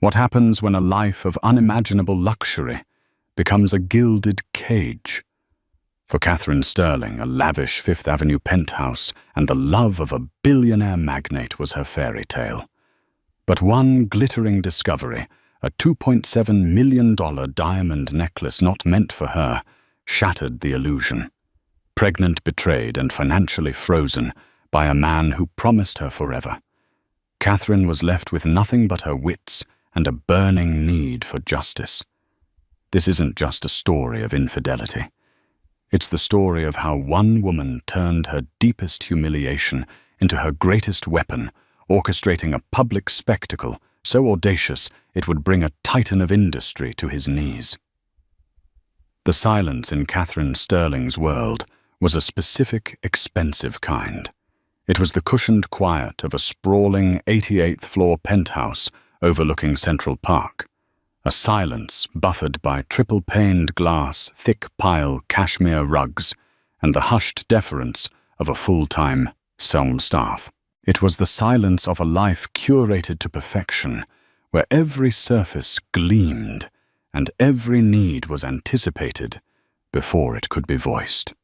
What happens when a life of unimaginable luxury becomes a gilded cage? For Catherine Sterling, a lavish Fifth Avenue penthouse and the love of a billionaire magnate was her fairy tale. But one glittering discovery, a $2.7 million diamond necklace not meant for her, shattered the illusion. Pregnant, betrayed, and financially frozen by a man who promised her forever, Catherine was left with nothing but her wits and a burning need for justice. This isn't just a story of infidelity. It's the story of how one woman turned her deepest humiliation into her greatest weapon, orchestrating a public spectacle so audacious it would bring a titan of industry to his knees. The silence in Catherine Sterling's world was a specific, expensive kind. It was the cushioned quiet of a sprawling 88th-floor penthouse overlooking Central Park, a silence buffered by triple-paned glass, thick-pile cashmere rugs, and the hushed deference of a full-time film staff. It was the silence of a life curated to perfection, where every surface gleamed and every need was anticipated before it could be voiced.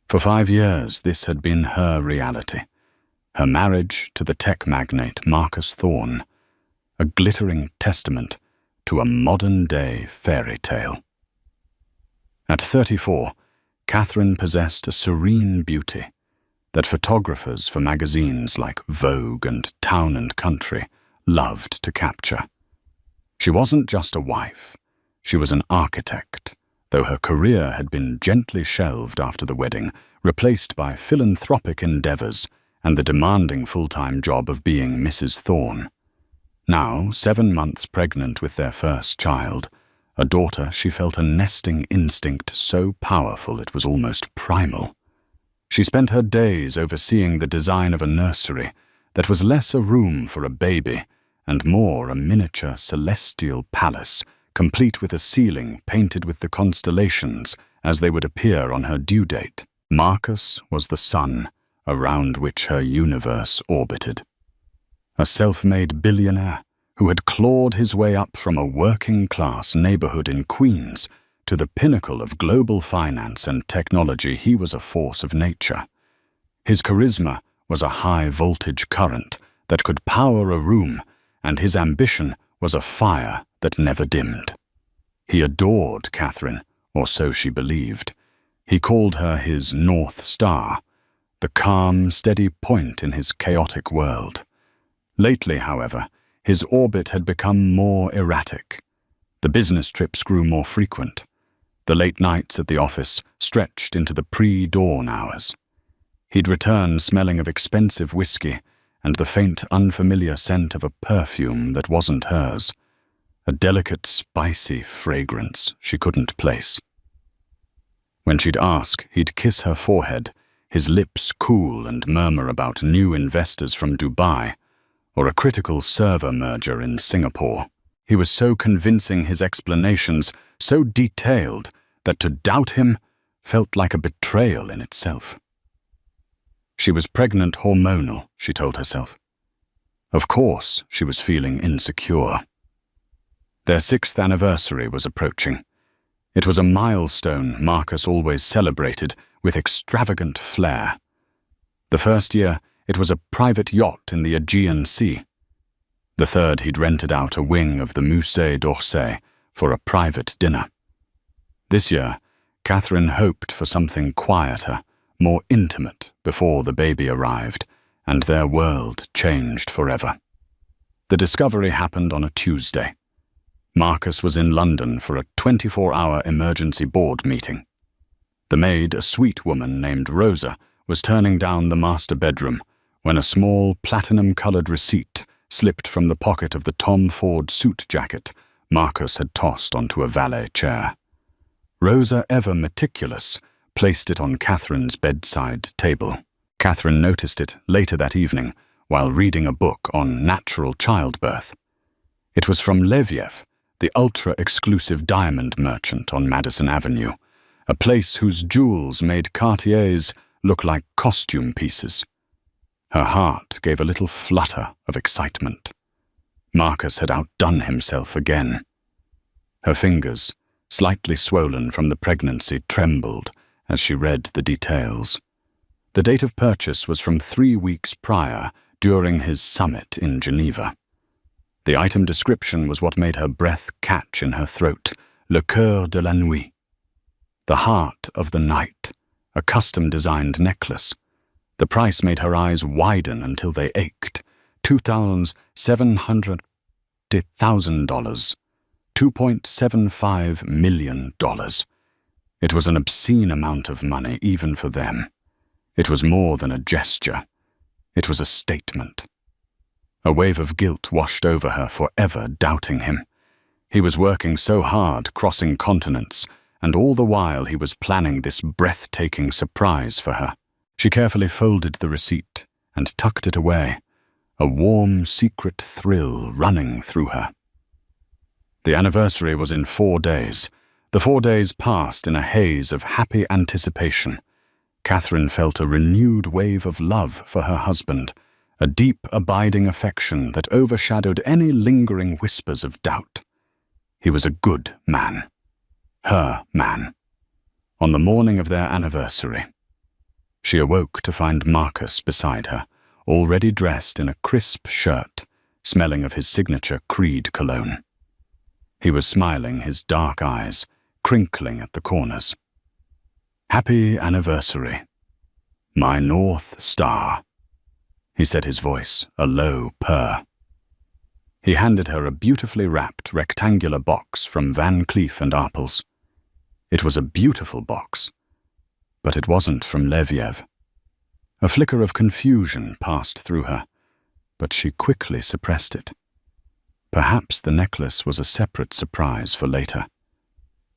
For 5 years, this had been her reality. Her marriage to the tech magnate Marcus Thorne, a glittering testament to a modern-day fairy tale. At 34, Catherine possessed a serene beauty that photographers for magazines like Vogue and Town and Country loved to capture. She wasn't just a wife, she was an architect, though her career had been gently shelved after the wedding, replaced by philanthropic endeavors and the demanding full-time job of being Mrs. Thorne. Now, 7 months pregnant with their first child, a daughter, she felt a nesting instinct so powerful it was almost primal. She spent her days overseeing the design of a nursery that was less a room for a baby and more a miniature celestial palace, complete with a ceiling painted with the constellations as they would appear on her due date. Marcus was the sun around which her universe orbited. A self-made billionaire who had clawed his way up from a working-class neighborhood in Queens to the pinnacle of global finance and technology, he was a force of nature. His charisma was a high-voltage current that could power a room, and his ambition was a fire that never dimmed. He adored Catherine, or so she believed. He called her his North Star, the calm, steady point in his chaotic world. Lately, however, his orbit had become more erratic. The business trips grew more frequent. The late nights at the office stretched into the pre-dawn hours. He'd return smelling of expensive whiskey and the faint, unfamiliar scent of a perfume that wasn't hers, a delicate, spicy fragrance she couldn't place. When she'd ask, he'd kiss her forehead, his lips cool and murmur about new investors from Dubai or a critical server merger in Singapore. He was so convincing, his explanations so detailed, that to doubt him felt like a betrayal in itself. She was pregnant hormonal, she told herself. Of course, she was feeling insecure. Their 6th anniversary was approaching. It was a milestone Marcus always celebrated with extravagant flair. The first year, it was a private yacht in the Aegean Sea. The third, he'd rented out a wing of the Musée d'Orsay for a private dinner. This year, Catherine hoped for something quieter, more intimate before the baby arrived, and their world changed forever. The discovery happened on a Tuesday. Marcus was in London for a 24-hour emergency board meeting. The maid, a sweet woman named Rosa, was turning down the master bedroom when a small platinum-colored receipt slipped from the pocket of the Tom Ford suit jacket Marcus had tossed onto a valet chair. Rosa, ever meticulous, placed it on Catherine's bedside table. Catherine noticed it later that evening while reading a book on natural childbirth. It was from Leviev, the ultra-exclusive diamond merchant on Madison Avenue, a place whose jewels made Cartiers look like costume pieces. Her heart gave a little flutter of excitement. Marcus had outdone himself again. Her fingers, slightly swollen from the pregnancy, trembled as she read the details. The date of purchase was from 3 weeks prior, during his summit in Geneva. The item description was what made her breath catch in her throat: le cœur de la nuit. The heart of the night, a custom-designed necklace. The price made her eyes widen until they ached. $2,700,000. $2.75 million. It was an obscene amount of money, even for them. It was more than a gesture. It was a statement. A wave of guilt washed over her, forever doubting him. He was working so hard, crossing continents, and all the while he was planning this breathtaking surprise for her. She carefully folded the receipt and tucked it away, a warm, secret thrill running through her. The anniversary was in 4 days. The 4 days passed in a haze of happy anticipation. Catherine felt a renewed wave of love for her husband, a deep, abiding affection that overshadowed any lingering whispers of doubt. He was a good man. Her man. On the morning of their anniversary, she awoke to find Marcus beside her, already dressed in a crisp shirt, smelling of his signature Creed cologne. He was smiling, his dark eyes crinkling at the corners. "Happy anniversary, my North Star," he said, his voice a low purr. He handed her a beautifully wrapped rectangular box from Van Cleef & Arpels. It was a beautiful box, but it wasn't from Leviev. A flicker of confusion passed through her, but she quickly suppressed it. Perhaps the necklace was a separate surprise for later.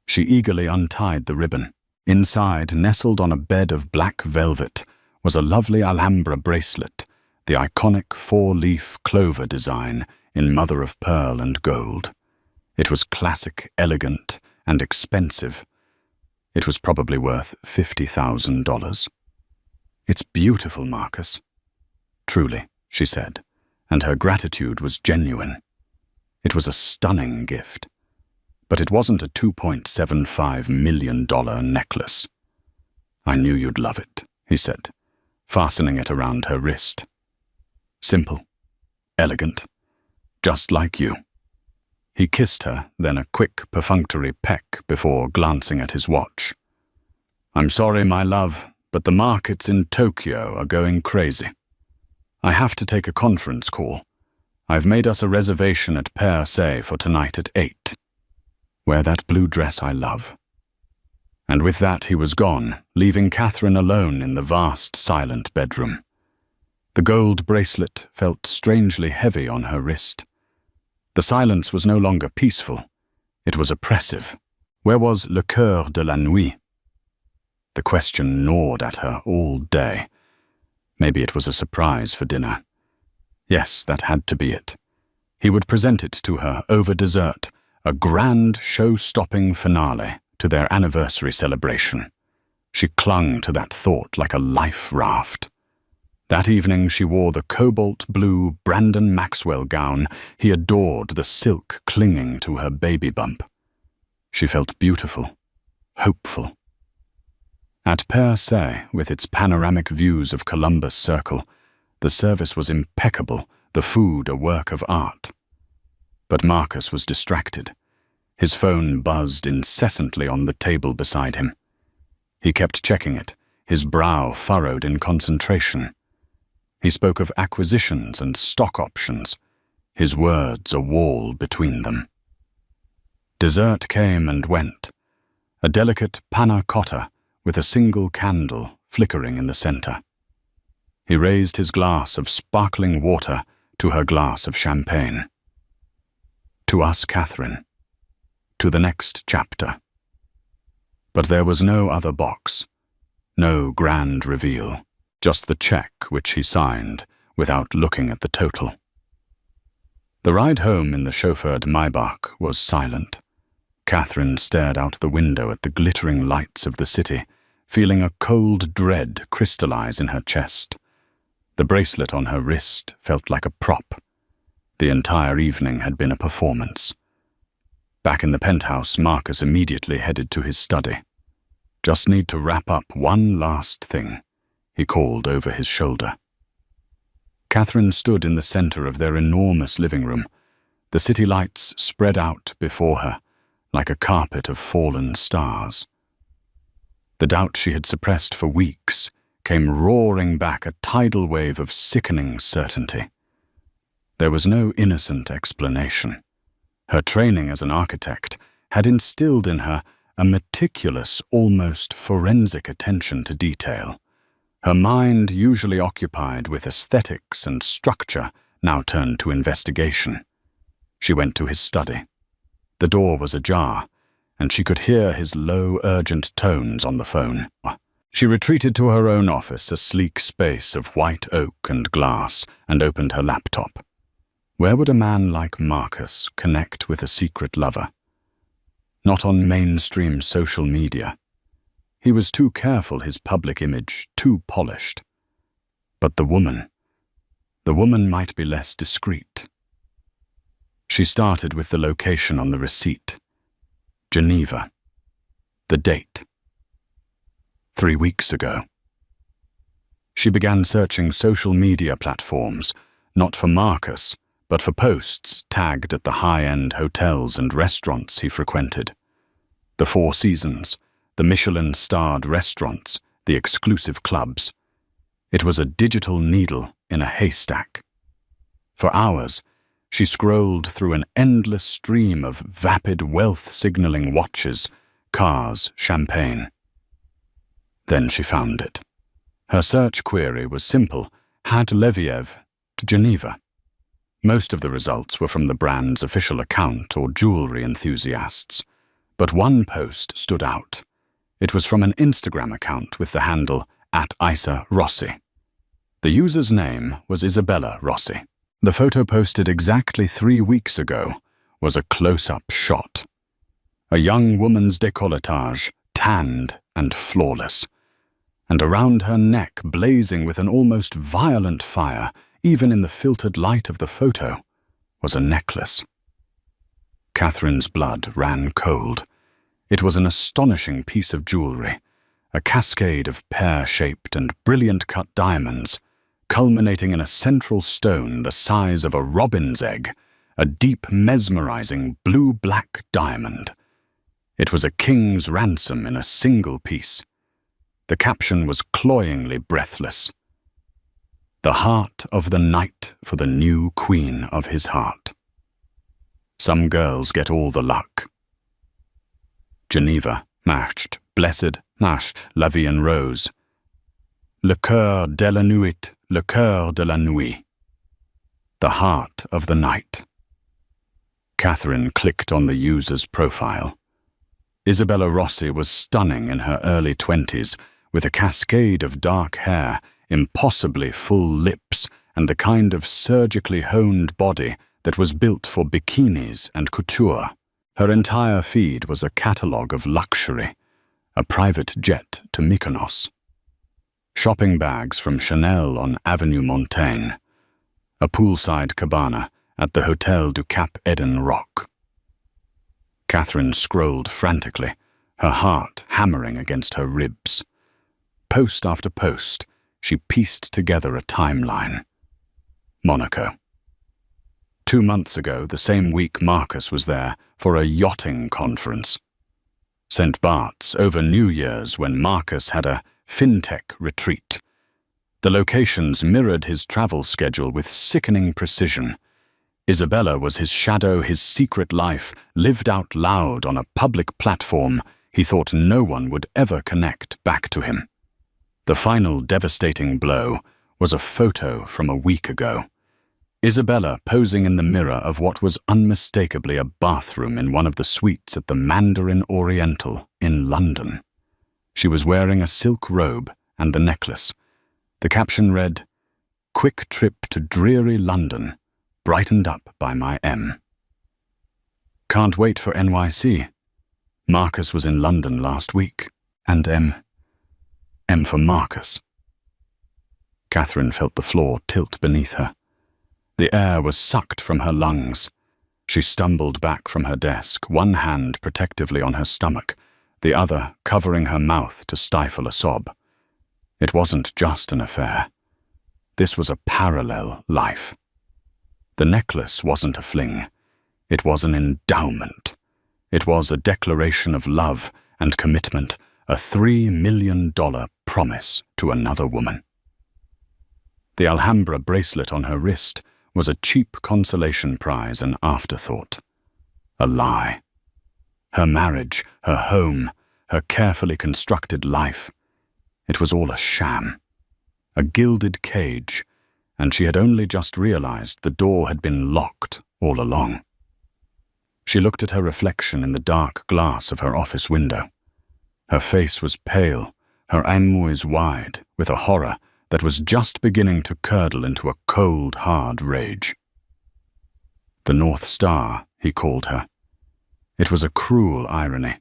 She eagerly untied the ribbon. Inside, nestled on a bed of black velvet, was a lovely Alhambra bracelet, the iconic 4-leaf clover design in mother-of-pearl and gold. It was classic, elegant, and expensive. It was probably worth $50,000. "It's beautiful, Marcus." "Truly," she said, and her gratitude was genuine. It was a stunning gift. But it wasn't a $2.75 million necklace. "I knew you'd love it," he said, fastening it around her wrist. "Simple, elegant, just like you." He kissed her, then a quick, perfunctory peck before glancing at his watch. "I'm sorry, my love, but the markets in Tokyo are going crazy. I have to take a conference call. I've made us a reservation at Per Se for tonight at 8. Wear that blue dress I love." And with that he was gone, leaving Catherine alone in the vast, silent bedroom. The gold bracelet felt strangely heavy on her wrist. The silence was no longer peaceful. It was oppressive. Where was le cœur de la nuit? The question gnawed at her all day. Maybe it was a surprise for dinner. Yes, that had to be it. He would present it to her over dessert, a grand, show-stopping finale to their anniversary celebration. She clung to that thought like a life raft. That evening she wore the cobalt-blue Brandon Maxwell gown he adored, the silk clinging to her baby bump. She felt beautiful, hopeful. At Per Se, with its panoramic views of Columbus Circle, the service was impeccable, the food a work of art. But Marcus was distracted. His phone buzzed incessantly on the table beside him. He kept checking it, his brow furrowed in concentration. He spoke of acquisitions and stock options, his words a wall between them. Dessert came and went, a delicate panna cotta with a single candle flickering in the center. He raised his glass of sparkling water to her glass of champagne. To us, Catherine. To the next chapter. But there was no other box, no grand reveal, just the check which he signed without looking at the total. The ride home in the chauffeured Maybach was silent. Catherine stared out the window at the glittering lights of the city, feeling a cold dread crystallize in her chest. The bracelet on her wrist felt like a prop. The entire evening had been a performance. Back in the penthouse, Marcus immediately headed to his study. "Just need to wrap up one last thing," he called over his shoulder. Catherine stood in the center of their enormous living room, the city lights spread out before her like a carpet of fallen stars. The doubt she had suppressed for weeks came roaring back, a tidal wave of sickening certainty. There was no innocent explanation. Her training as an architect had instilled in her a meticulous, almost forensic attention to detail. Her mind, usually occupied with aesthetics and structure, now turned to investigation. She went to his study. The door was ajar, and she could hear his low, urgent tones on the phone. She retreated to her own office, a sleek space of white oak and glass, and opened her laptop. Where would a man like Marcus connect with a secret lover? Not on mainstream social media. He was too careful, his public image too polished. But the woman might be less discreet. She started with the location on the receipt. Geneva. The date. 3 weeks ago. She began searching social media platforms, not for Marcus, but for posts tagged at the high-end hotels and restaurants he frequented. The Four Seasons, the Michelin-starred restaurants, the exclusive clubs. It was a digital needle in a haystack. For hours, she scrolled through an endless stream of vapid wealth-signaling watches, cars, champagne. Then she found it. Her search query was simple: had Leviev to Geneva? Most of the results were from the brand's official account or jewelry enthusiasts. But one post stood out. It was from an Instagram account with the handle @IsaRossi. The user's name was Isabella Rossi. The photo posted exactly 3 weeks ago was a close-up shot. A young woman's décolletage, tanned and flawless. And around her neck, blazing with an almost violent fire, even in the filtered light of the photo, was a necklace. Catherine's blood ran cold. It was an astonishing piece of jewelry, a cascade of pear-shaped and brilliant-cut diamonds, culminating in a central stone the size of a robin's egg, a deep, mesmerizing blue-black diamond. It was a king's ransom in a single piece. The caption was cloyingly breathless. The heart of the knight for the new queen of his heart. Some girls get all the luck. Geneva, matched, blessed, nash, la vie en rose. Le cœur de la nuit, le cœur de la nuit. The heart of the night. Catherine clicked on the user's profile. Isabella Rossi was stunning in her early 20s, with a cascade of dark hair, impossibly full lips, and the kind of surgically honed body that was built for bikinis and couture. Her entire feed was a catalogue of luxury, a private jet to Mykonos, shopping bags from Chanel on Avenue Montaigne, a poolside cabana at the Hotel du Cap Eden Rock. Catherine scrolled frantically, her heart hammering against her ribs. Post after post, she pieced together a timeline. Monaco. 2 months ago, the same week Marcus was there for a yachting conference. St. Bart's over New Year's when Marcus had a fintech retreat. The locations mirrored his travel schedule with sickening precision. Isabella was his shadow, his secret life, lived out loud on a public platform he thought no one would ever connect back to him. The final devastating blow was a photo from a week ago. Isabella posing in the mirror of what was unmistakably a bathroom in one of the suites at the Mandarin Oriental in London. She was wearing a silk robe and the necklace. The caption read, "Quick trip to dreary London, brightened up by my M. Can't wait for NYC. Marcus was in London last week, and M for Marcus." Catherine felt the floor tilt beneath her. The air was sucked from her lungs. She stumbled back from her desk, one hand protectively on her stomach, the other covering her mouth to stifle a sob. It wasn't just an affair. This was a parallel life. The necklace wasn't a fling. It was an endowment. It was a declaration of love and commitment, a $3 million promise to another woman. The Alhambra bracelet on her wrist was a cheap consolation prize, an afterthought. A lie. Her marriage, her home, her carefully constructed life. It was all a sham. A gilded cage, and she had only just realized the door had been locked all along. She looked at her reflection in the dark glass of her office window. Her face was pale, her eyes wide, with a horror that was just beginning to curdle into a cold, hard rage. The North Star, he called her. It was a cruel irony.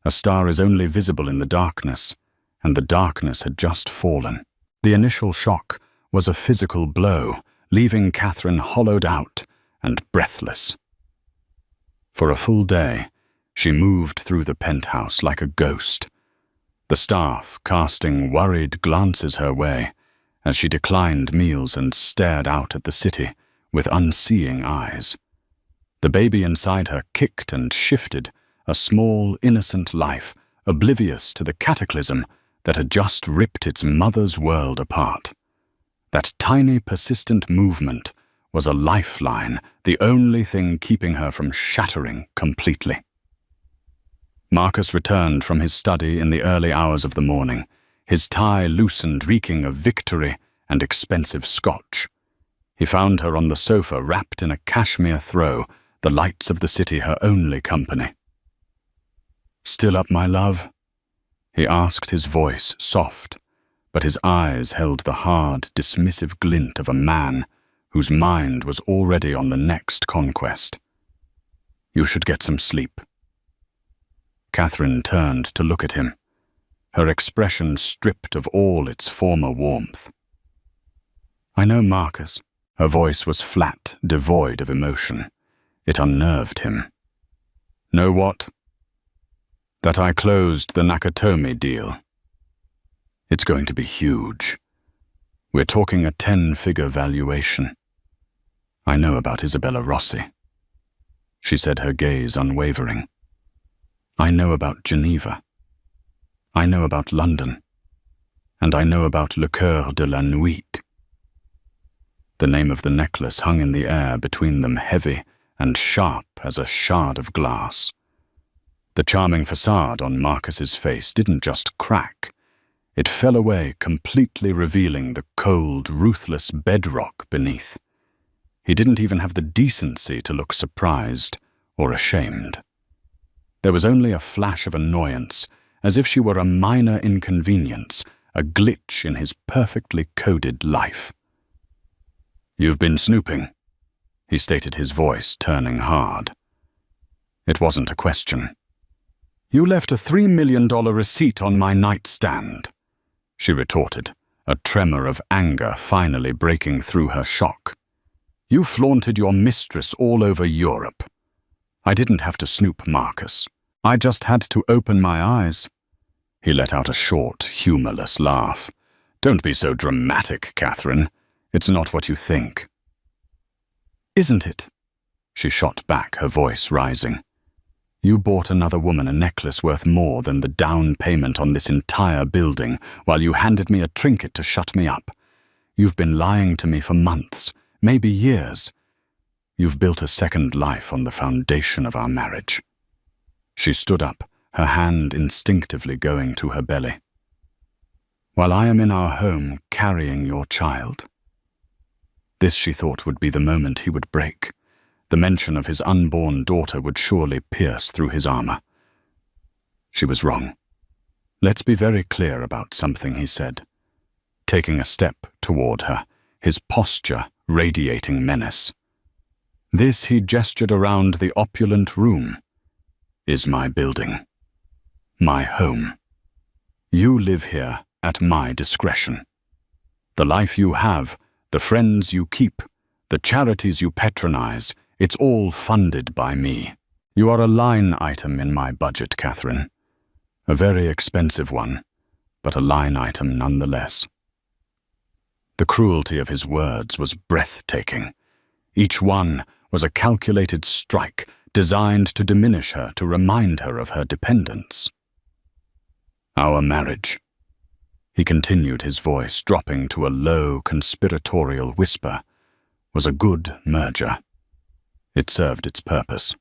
A star is only visible in the darkness, and the darkness had just fallen. The initial shock was a physical blow, leaving Catherine hollowed out and breathless. For a full day, she moved through the penthouse like a ghost, the staff casting worried glances her way as she declined meals and stared out at the city with unseeing eyes. The baby inside her kicked and shifted, a small, innocent life, oblivious to the cataclysm that had just ripped its mother's world apart. That tiny, persistent movement was a lifeline, the only thing keeping her from shattering completely. Marcus returned from his study in the early hours of the morning, his tie loosened, reeking of victory and expensive scotch. He found her on the sofa, wrapped in a cashmere throw, the lights of the city her only company. "Still up, my love?" he asked, his voice soft, but his eyes held the hard, dismissive glint of a man whose mind was already on the next conquest. "You should get some sleep." Catherine turned to look at him, her expression stripped of all its former warmth. "I know, Marcus." Her voice was flat, devoid of emotion. It unnerved him. "Know what?" "That I closed the Nakatomi deal. It's going to be huge. We're talking a 10-figure valuation. I know about Isabella Rossi." She said, her gaze unwavering. "I know about Geneva. I know about London. And I know about Le Coeur de la Nuit." The name of the necklace hung in the air between them, heavy and sharp as a shard of glass. The charming facade on Marcus's face didn't just crack. It fell away, completely revealing the cold, ruthless bedrock beneath. He didn't even have the decency to look surprised or ashamed. There was only a flash of annoyance, as if she were a minor inconvenience, a glitch in his perfectly coded life. "You've been snooping," he stated, his voice turning hard. It wasn't a question. "You left a $3 million receipt on my nightstand," she retorted, a tremor of anger finally breaking through her shock. "You flaunted your mistress all over Europe. I didn't have to snoop, Marcus. I just had to open my eyes." He let out a short, humorless laugh. "Don't be so dramatic, Catherine. It's not what you think." "Isn't it?" she shot back, her voice rising. "You bought another woman a necklace worth more than the down payment on this entire building, while you handed me a trinket to shut me up. You've been lying to me for months, maybe years. You've built a second life on the foundation of our marriage." She stood up, her hand instinctively going to her belly. "While I am in our home carrying your child." This, she thought, would be the moment he would break. The mention of his unborn daughter would surely pierce through his armor. She was wrong. "Let's be very clear about something," he said, taking a step toward her, his posture radiating menace. "This," he gestured around the opulent room, "is my building, my home. You live here at my discretion. The life you have, the friends you keep, the charities you patronize, it's all funded by me. You are a line item in my budget, Catherine. A very expensive one, but a line item nonetheless. The cruelty of his words was breathtaking. Each one was a calculated strike designed to diminish her, to remind her of her dependence. Our marriage, he continued, his voice dropping to a low, conspiratorial whisper, was a good merger. It served its purpose.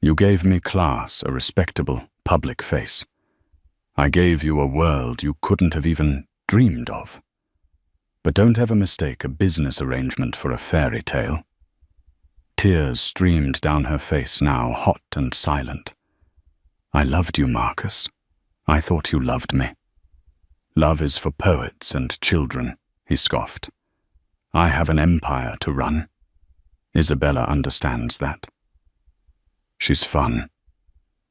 You gave me class, a respectable, public face. I gave you a world you couldn't have even dreamed of. But don't ever mistake a business arrangement for a fairy tale. Tears streamed down her face now, hot and silent. I loved you, Marcus. I thought you loved me. Love is for poets and children, he scoffed. I have an empire to run. Isabella understands that. She's fun.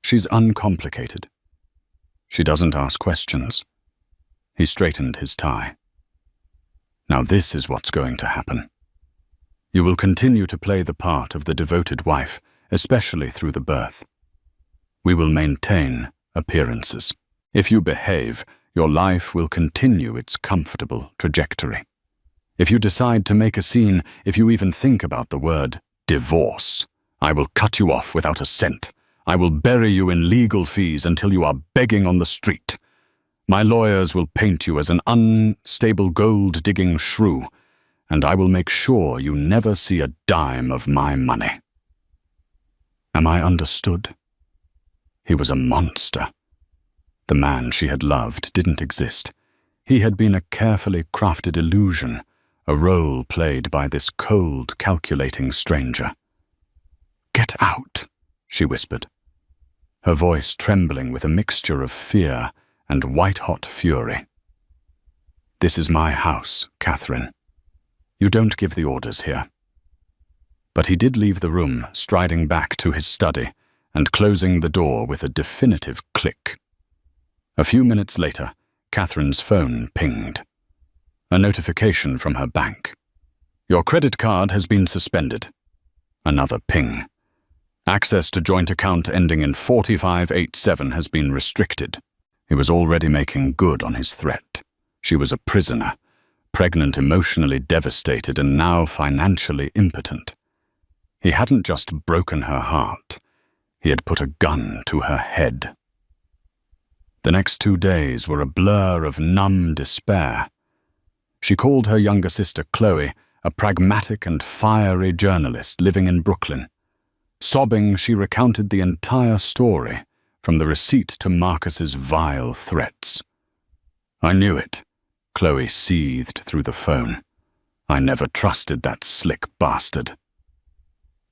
She's uncomplicated. She doesn't ask questions. He straightened his tie. Now this is what's going to happen. You will continue to play the part of the devoted wife, especially through the birth. We will maintain appearances. If you behave, your life will continue its comfortable trajectory. If you decide to make a scene, if you even think about the word divorce, I will cut you off without a cent. I will bury you in legal fees until you are begging on the street. My lawyers will paint you as an unstable gold-digging shrew, and I will make sure you never see a dime of my money. Am I understood? He was a monster. The man she had loved didn't exist. He had been a carefully crafted illusion, a role played by this cold, calculating stranger. Get out, she whispered, her voice trembling with a mixture of fear and white-hot fury. This is my house, Catherine. You don't give the orders here. But he did leave the room, striding back to his study and closing the door with a definitive click. A few minutes later, Catherine's phone pinged. A notification from her bank. Your credit card has been suspended. Another ping. Access to joint account ending in 4587 has been restricted. He was already making good on his threat. She was a prisoner, pregnant, emotionally devastated, and now financially impotent. He hadn't just broken her heart. He had put a gun to her head. The next 2 days were a blur of numb despair. She called her younger sister Chloe, a pragmatic and fiery journalist living in Brooklyn. Sobbing, she recounted the entire story, from the receipt to Marcus's vile threats. I knew it, Chloe seethed through the phone. I never trusted that slick bastard.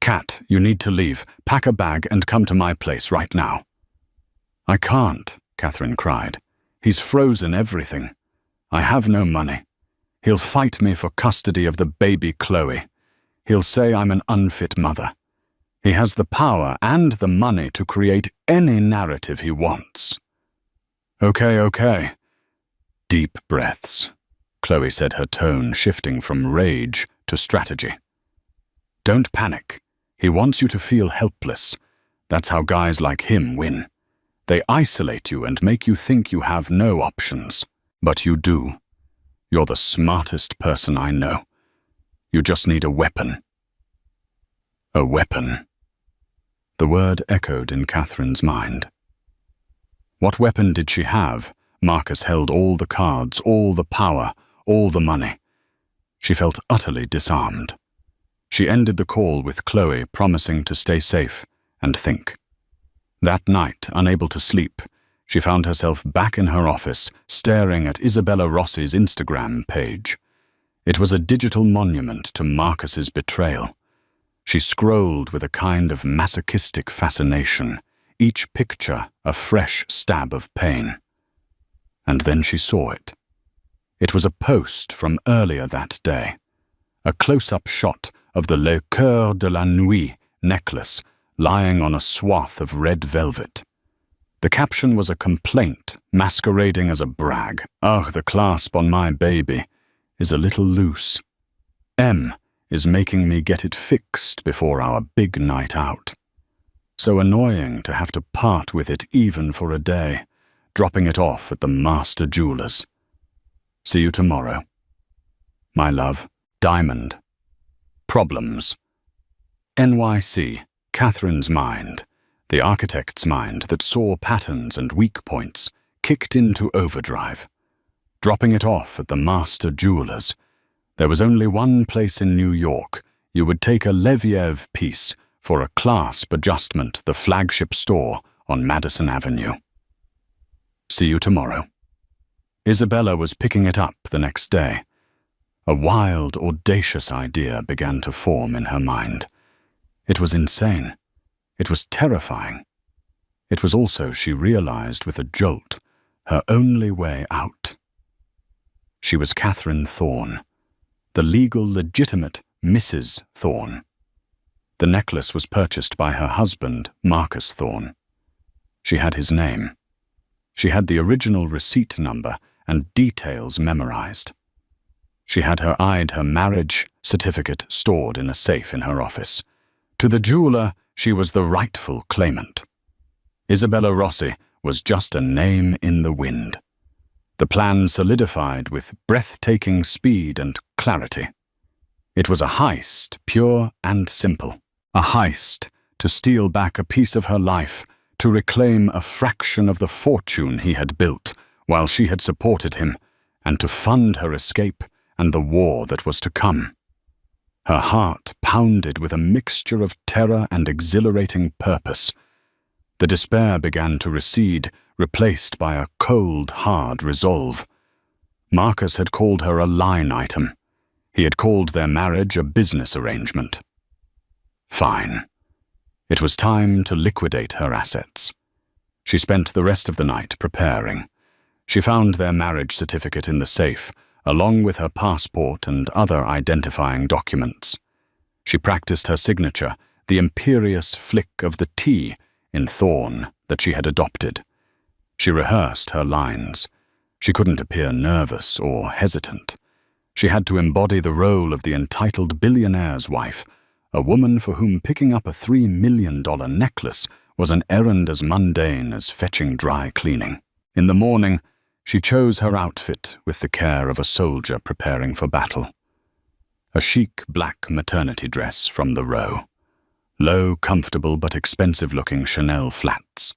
Kat, you need to leave. Pack a bag and come to my place right now. I can't, Catherine cried. He's frozen everything. I have no money. He'll fight me for custody of the baby Chloe. He'll say I'm an unfit mother. He has the power and the money to create any narrative he wants. Okay. Deep breaths, Chloe said, her tone shifting from rage to strategy. Don't panic. He wants you to feel helpless. That's how guys like him win. They isolate you and make you think you have no options. But you do. You're the smartest person I know. You just need a weapon. A weapon. The word echoed in Catherine's mind. What weapon did she have? Marcus held all the cards, all the power, all the money. She felt utterly disarmed. She ended the call with Chloe, promising to stay safe and think. That night, unable to sleep, she found herself back in her office, staring at Isabella Rossi's Instagram page. It was a digital monument to Marcus's betrayal. She scrolled with a kind of masochistic fascination, each picture a fresh stab of pain. And then she saw it. It was a post from earlier that day, a close-up shot of the Le Coeur de la Nuit necklace lying on a swath of red velvet. The caption was a complaint masquerading as a brag. Ugh, the clasp on my baby is a little loose. M, is making me get it fixed before our big night out. So annoying to have to part with it even for a day, dropping it off at the master jeweler's. See you tomorrow. My love, Diamond. Problems. NYC, Catherine's mind, the architect's mind that saw patterns and weak points, kicked into overdrive. Dropping it off at the master jeweler's. There was only one place in New York you would take a Leviev piece for a clasp adjustment, the flagship store on Madison Avenue. See you tomorrow. Isabella was picking it up the next day. A wild, audacious idea began to form in her mind. It was insane. It was terrifying. It was also, she realized with a jolt, her only way out. She was Catherine Thorne, the legal, legitimate Mrs. Thorne. The necklace was purchased by her husband, Marcus Thorne. She had his name. She had the original receipt number and details memorized. She had her marriage certificate stored in a safe in her office. To the jeweler, she was the rightful claimant. Isabella Rossi was just a name in the wind. The plan solidified with breathtaking speed and clarity. It was a heist, pure and simple. A heist to steal back a piece of her life, to reclaim a fraction of the fortune he had built while she had supported him, and to fund her escape and the war that was to come. Her heart pounded with a mixture of terror and exhilarating purpose. The despair began to recede, replaced by a cold, hard resolve. Marcus had called her a line item. He had called their marriage a business arrangement. Fine. It was time to liquidate her assets. She spent the rest of the night preparing. She found their marriage certificate in the safe, along with her passport and other identifying documents. She practiced her signature, the imperious flick of the T in Thorne that she had adopted. She rehearsed her lines. She couldn't appear nervous or hesitant. She had to embody the role of the entitled billionaire's wife, a woman for whom picking up a $3 million necklace was an errand as mundane as fetching dry cleaning. In the morning, she chose her outfit with the care of a soldier preparing for battle. A chic black maternity dress from the Row. Low, comfortable but expensive-looking Chanel flats.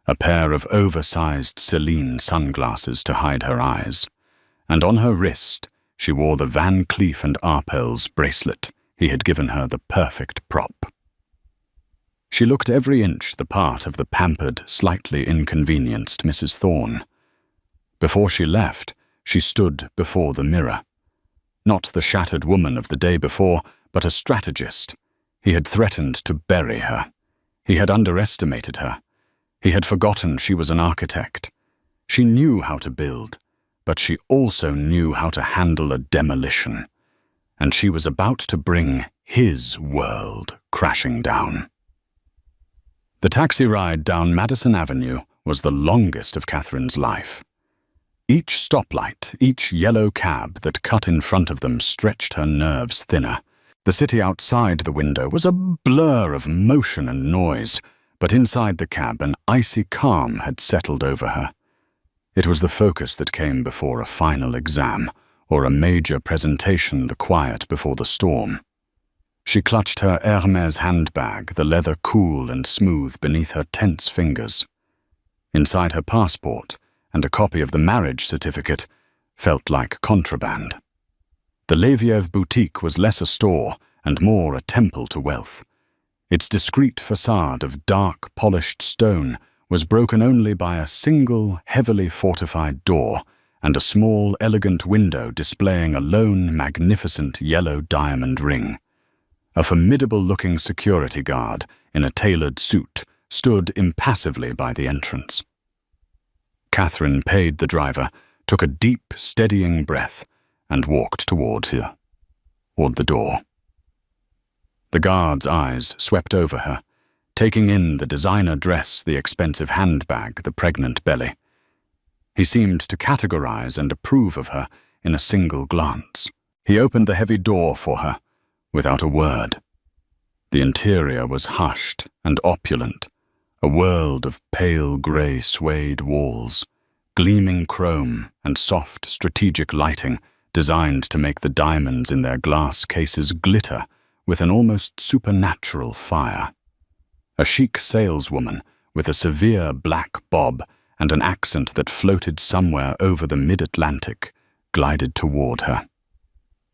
A pair of oversized Celine sunglasses to hide her eyes. And on her wrist, she wore the Van Cleef & Arpels bracelet. He had given her the perfect prop. She looked every inch the part of the pampered, slightly inconvenienced Mrs. Thorne. Before she left, she stood before the mirror. Not the shattered woman of the day before, but a strategist. He had threatened to bury her. He had underestimated her. He had forgotten she was an architect. She knew how to build, but she also knew how to handle a demolition. And she was about to bring his world crashing down. The taxi ride down Madison Avenue was the longest of Catherine's life. Each stoplight, each yellow cab that cut in front of them stretched her nerves thinner. The city outside the window was a blur of motion and noise, but inside the cab an icy calm had settled over her. It was the focus that came before a final exam, or a major presentation, the quiet before the storm. She clutched her Hermès handbag, the leather cool and smooth beneath her tense fingers. Inside her passport, and a copy of the marriage certificate, felt like contraband. The Leviev boutique was less a store and more a temple to wealth. Its discreet facade of dark, polished stone was broken only by a single, heavily fortified door and a small, elegant window displaying a lone, magnificent yellow diamond ring. A formidable-looking security guard in a tailored suit stood impassively by the entrance. Catherine paid the driver, took a deep, steadying breath, and walked toward the door. The guard's eyes swept over her, taking in the designer dress, the expensive handbag, the pregnant belly. He seemed to categorize and approve of her in a single glance. He opened the heavy door for her, without a word. The interior was hushed and opulent, a world of pale grey suede walls, gleaming chrome and soft strategic lighting designed to make the diamonds in their glass cases glitter with an almost supernatural fire. A chic saleswoman with a severe black bob and an accent that floated somewhere over the mid-Atlantic glided toward her.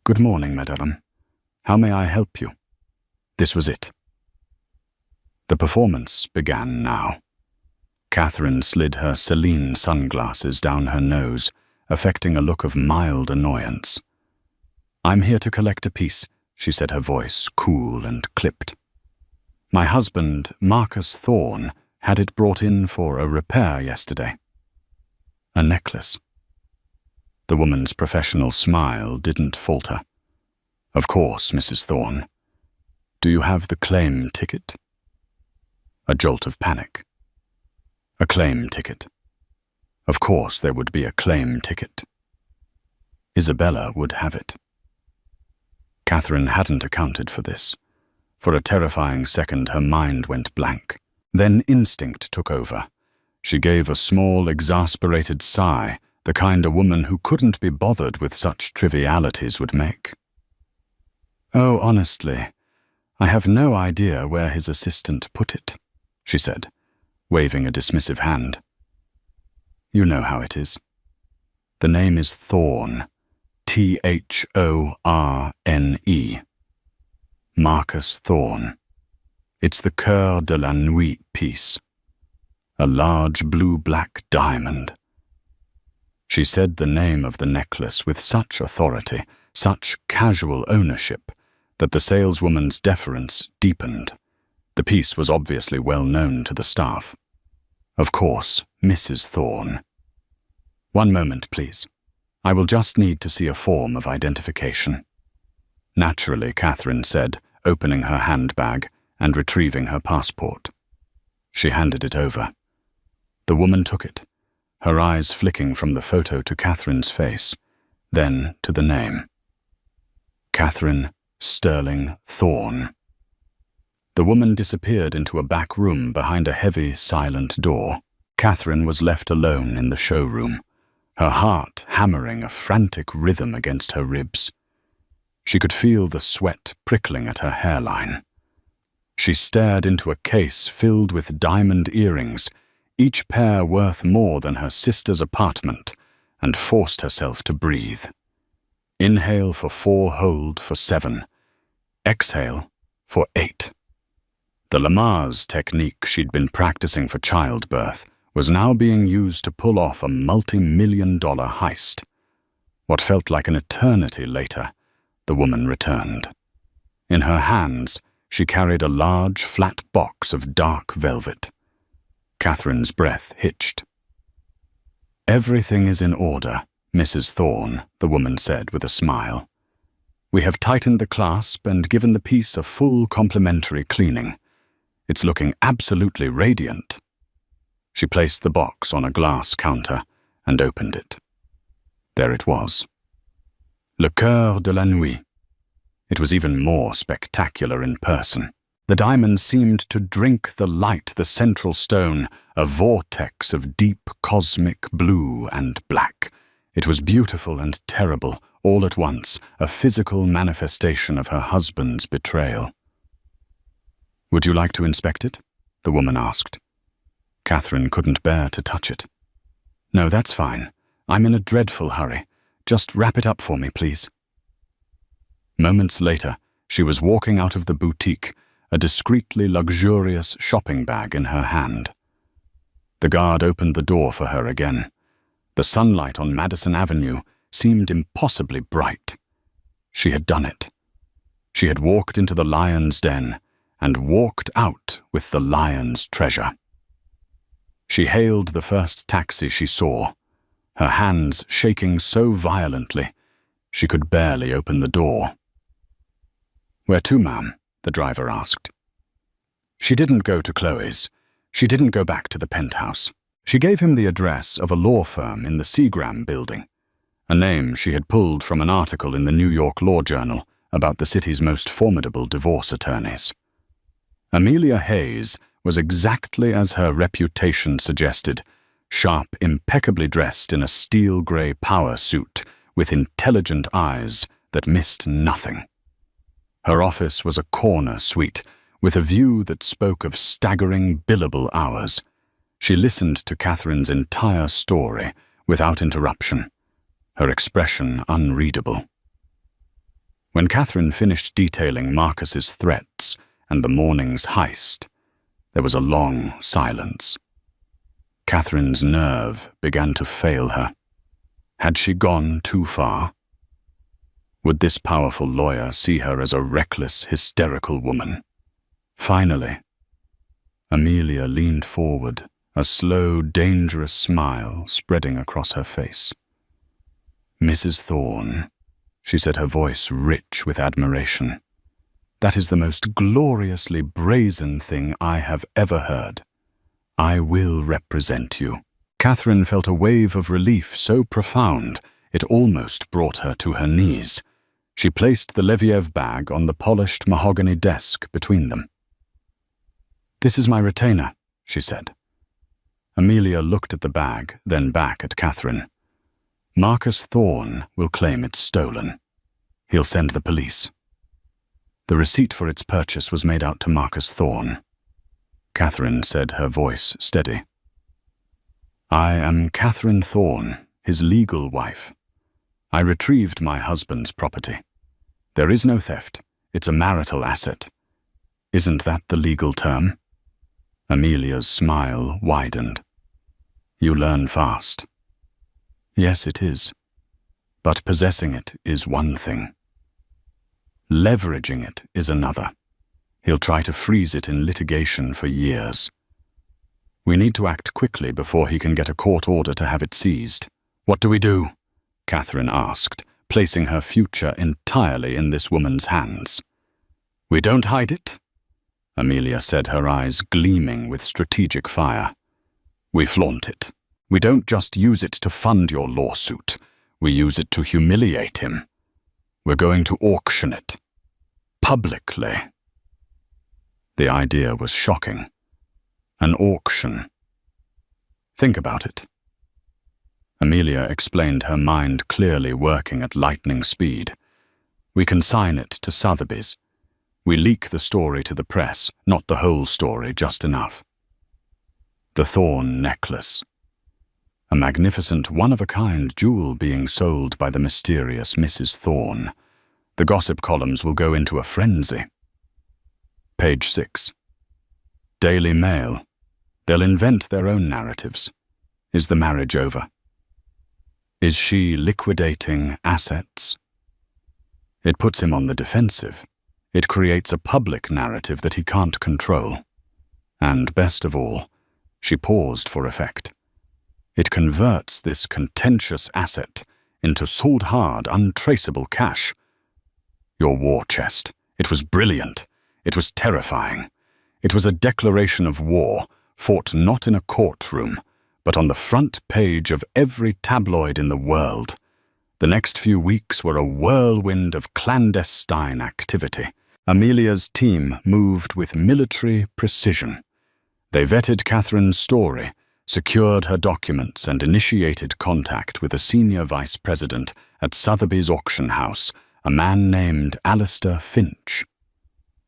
"Good morning, madame. How may I help you?" This was it. The performance began now. Catherine slid her Celine sunglasses down her nose, affecting a look of mild annoyance. "I'm here to collect a piece," she said, her voice cool and clipped. "My husband, Marcus Thorne, had it brought in for a repair yesterday." A necklace. The woman's professional smile didn't falter. "Of course, Mrs. Thorne. Do you have the claim ticket?" A jolt of panic. A claim ticket. Of course there would be a claim ticket. Isabella would have it. Catherine hadn't accounted for this. For a terrifying second her mind went blank. Then instinct took over. She gave a small, exasperated sigh, the kind a woman who couldn't be bothered with such trivialities would make. "Oh, honestly, I have no idea where his assistant put it," she said, waving a dismissive hand. "You know how it is. The name is Thorne, Thorne. Marcus Thorne. It's the Cœur de la Nuit piece. A large blue-black diamond." She said the name of the necklace with such authority, such casual ownership, that the saleswoman's deference deepened. The piece was obviously well known to the staff. "Of course, Mrs. Thorne. One moment, please. I will just need to see a form of identification." Naturally, Catherine said, opening her handbag and retrieving her passport. She handed it over. The woman took it, her eyes flicking from the photo to Catherine's face, then to the name. Catherine Sterling Thorne. The woman disappeared into a back room behind a heavy, silent door. Catherine was left alone in the showroom, her heart hammering a frantic rhythm against her ribs. She could feel the sweat prickling at her hairline. She stared into a case filled with diamond earrings, each pair worth more than her sister's apartment, and forced herself to breathe. Inhale for 4, hold for 7. Exhale for 8. The Lamaze technique she'd been practicing for childbirth was now being used to pull off a multi-million-dollar heist. What felt like an eternity later, the woman returned. In her hands, she carried a large, flat box of dark velvet. Catherine's breath hitched. "Everything is in order, Mrs. Thorne," the woman said with a smile. "We have tightened the clasp and given the piece a full complimentary cleaning. It's looking absolutely radiant." She placed the box on a glass counter and opened it. There it was. Le Cœur de la Nuit. It was even more spectacular in person. The diamond seemed to drink the light, the central stone, a vortex of deep cosmic blue and black. It was beautiful and terrible, all at once, a physical manifestation of her husband's betrayal. "Would you like to inspect it?" the woman asked. Catherine couldn't bear to touch it. "No, that's fine. I'm in a dreadful hurry. Just wrap it up for me, please." Moments later, she was walking out of the boutique, a discreetly luxurious shopping bag in her hand. The guard opened the door for her again. The sunlight on Madison Avenue seemed impossibly bright. She had done it. She had walked into the lion's den and walked out with the lion's treasure. She hailed the first taxi she saw, her hands shaking so violently she could barely open the door. "Where to, ma'am?" the driver asked. She didn't go to Chloe's. She didn't go back to the penthouse. She gave him the address of a law firm in the Seagram building, a name she had pulled from an article in the New York Law Journal about the city's most formidable divorce attorneys. Amelia Hayes was exactly as her reputation suggested, sharp, impeccably dressed in a steel-grey power suit with intelligent eyes that missed nothing. Her office was a corner suite with a view that spoke of staggering billable hours. She listened to Catherine's entire story without interruption, her expression unreadable. When Catherine finished detailing Marcus's threats and the morning's heist, there was a long silence. Catherine's nerve began to fail her. Had she gone too far? Would this powerful lawyer see her as a reckless, hysterical woman? Finally, Amelia leaned forward, a slow, dangerous smile spreading across her face. "Mrs. Thorne," she said, her voice rich with admiration, "that is the most gloriously brazen thing I have ever heard. I will represent you." Catherine felt a wave of relief so profound it almost brought her to her knees. She placed the Leviev bag on the polished mahogany desk between them. "This is my retainer," she said. Amelia looked at the bag, then back at Catherine. "Marcus Thorne will claim it's stolen. He'll send the police." The receipt for its purchase was made out to Marcus Thorne. Catherine said, her voice steady. "I am Catherine Thorne, his legal wife. I retrieved my husband's property. There is no theft. It's a marital asset. Isn't that the legal term?" Amelia's smile widened. "You learn fast." "Yes, it is. But possessing it is one thing. Leveraging it is another. He'll try to freeze it in litigation for years. We need to act quickly before he can get a court order to have it seized." "What do we do?" Catherine asked, placing her future entirely in this woman's hands. "We don't hide it," Amelia said, her eyes gleaming with strategic fire. "We flaunt it. We don't just use it to fund your lawsuit. We use it to humiliate him. We're going to auction it. Publicly." The idea was shocking. An auction. Think about it. Amelia explained, her mind clearly working at lightning speed. "We consign it to Sotheby's. We leak the story to the press, not the whole story, just enough. The Thorne necklace. A magnificent, one-of-a-kind jewel being sold by the mysterious Mrs. Thorne. The gossip columns will go into a frenzy." Page 6. Daily Mail. They'll invent their own narratives. Is the marriage over? Is she liquidating assets? It puts him on the defensive. It creates a public narrative that he can't control. And best of all, she paused for effect. It converts this contentious asset into sold-hard, untraceable cash. Your war chest. It was brilliant. It was terrifying. It was a declaration of war, fought not in a courtroom, but on the front page of every tabloid in the world. The next few weeks were a whirlwind of clandestine activity. Amelia's team moved with military precision. They vetted Catherine's story, secured her documents, and initiated contact with a senior vice president at Sotheby's auction house, a man named Alistair Finch.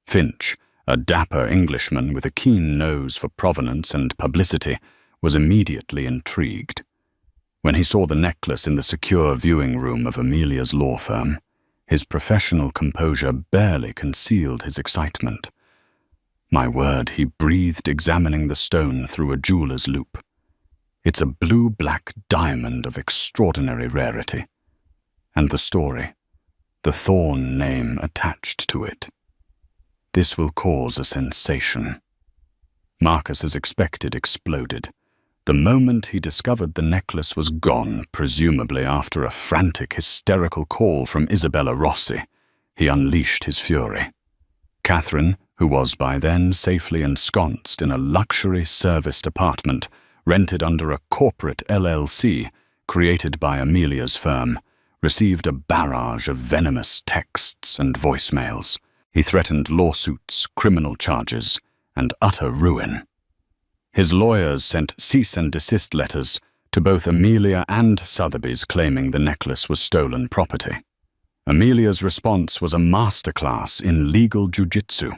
Finch, a dapper Englishman with a keen nose for provenance and publicity, was immediately intrigued. When he saw the necklace in the secure viewing room of Amelia's law firm, his professional composure barely concealed his excitement. "My word," he breathed, examining the stone through a jeweler's loupe. "It's a blue-black diamond of extraordinary rarity. And the story, the Thorne name attached to it. This will cause a sensation." Marcus, as expected, exploded. The moment he discovered the necklace was gone, presumably after a frantic, hysterical call from Isabella Rossi, he unleashed his fury. Catherine, who was by then safely ensconced in a luxury serviced apartment rented under a corporate LLC created by Amelia's firm, received a barrage of venomous texts and voicemails. He threatened lawsuits, criminal charges, and utter ruin. His lawyers sent cease and desist letters to both Amelia and Sotheby's claiming the necklace was stolen property. Amelia's response was a masterclass in legal jiu-jitsu.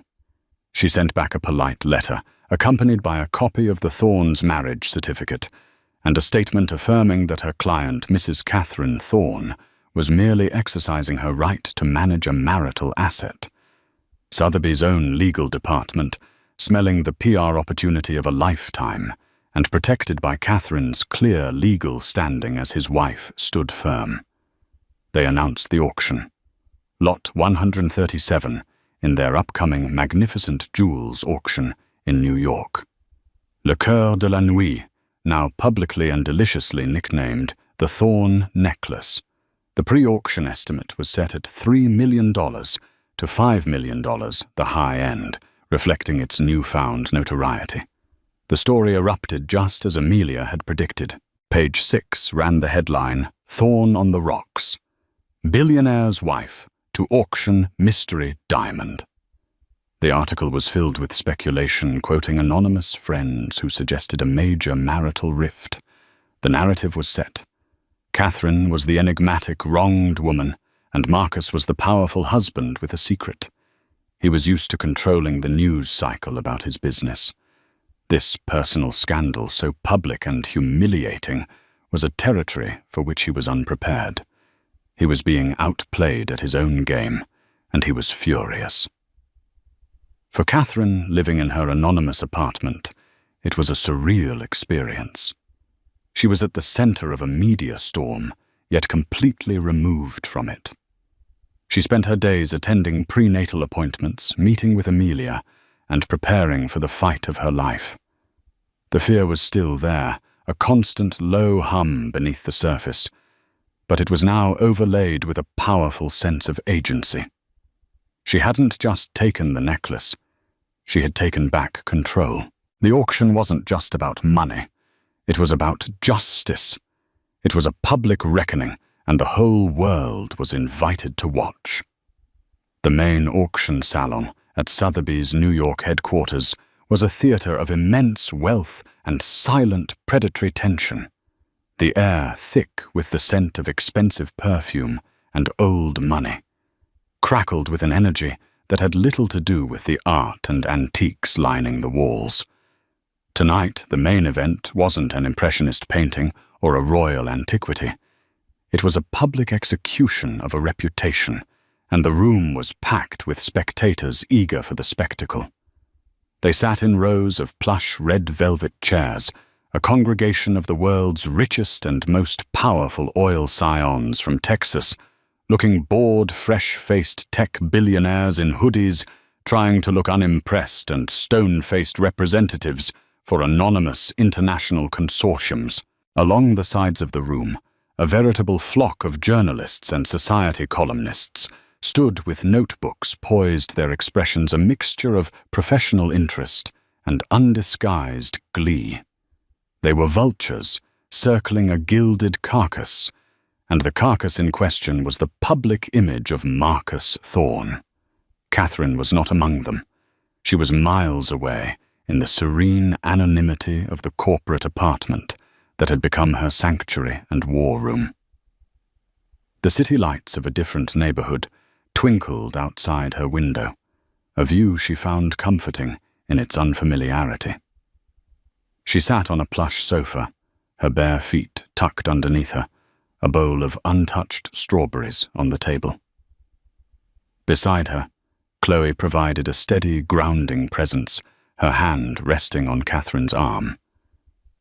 She sent back a polite letter, accompanied by a copy of the Thornes' marriage certificate, and a statement affirming that her client, Mrs. Catherine Thorne, was merely exercising her right to manage a marital asset. Sotheby's own legal department, smelling the PR opportunity of a lifetime, and protected by Catherine's clear legal standing as his wife, stood firm. They announced the auction. Lot 137 in their upcoming Magnificent Jewels auction in New York. Le Coeur de la Nuit, now publicly and deliciously nicknamed the Thorne Necklace. The pre-auction estimate was set at $3 million to $5 million, the high end, reflecting its newfound notoriety. The story erupted just as Amelia had predicted. Page 6 ran the headline, "Thorne on the Rocks. Billionaire's wife to auction mystery diamond." The article was filled with speculation, quoting anonymous friends who suggested a major marital rift. The narrative was set. Catherine was the enigmatic, wronged woman, and Marcus was the powerful husband with a secret. He was used to controlling the news cycle about his business. This personal scandal, so public and humiliating, was a territory for which he was unprepared. He was being outplayed at his own game, and he was furious. For Catherine, living in her anonymous apartment, it was a surreal experience. She was at the center of a media storm, yet completely removed from it. She spent her days attending prenatal appointments, meeting with Amelia, and preparing for the fight of her life. The fear was still there, a constant low hum beneath the surface, but it was now overlaid with a powerful sense of agency. She hadn't just taken the necklace, she had taken back control. The auction wasn't just about money, it was about justice. It was a public reckoning, and the whole world was invited to watch. The main auction salon at Sotheby's New York headquarters was a theater of immense wealth and silent predatory tension, the air thick with the scent of expensive perfume and old money, crackled with an energy that had little to do with the art and antiques lining the walls. Tonight, the main event wasn't an impressionist painting or a royal antiquity. It was a public execution of a reputation, and the room was packed with spectators eager for the spectacle. They sat in rows of plush red velvet chairs, a congregation of the world's richest and most powerful oil scions from Texas, looking bored, fresh-faced tech billionaires in hoodies, trying to look unimpressed, and stone-faced representatives for anonymous international consortiums. Along the sides of the room, a veritable flock of journalists and society columnists stood with notebooks poised, their expressions a mixture of professional interest and undisguised glee. They were vultures circling a gilded carcass, and the carcass in question was the public image of Marcus Thorne. Catherine was not among them. She was miles away in the serene anonymity of the corporate apartment that had become her sanctuary and war room. The city lights of a different neighborhood twinkled outside her window, a view she found comforting in its unfamiliarity. She sat on a plush sofa, her bare feet tucked underneath her, a bowl of untouched strawberries on the table. Beside her, Chloe provided a steady, grounding presence, her hand resting on Catherine's arm.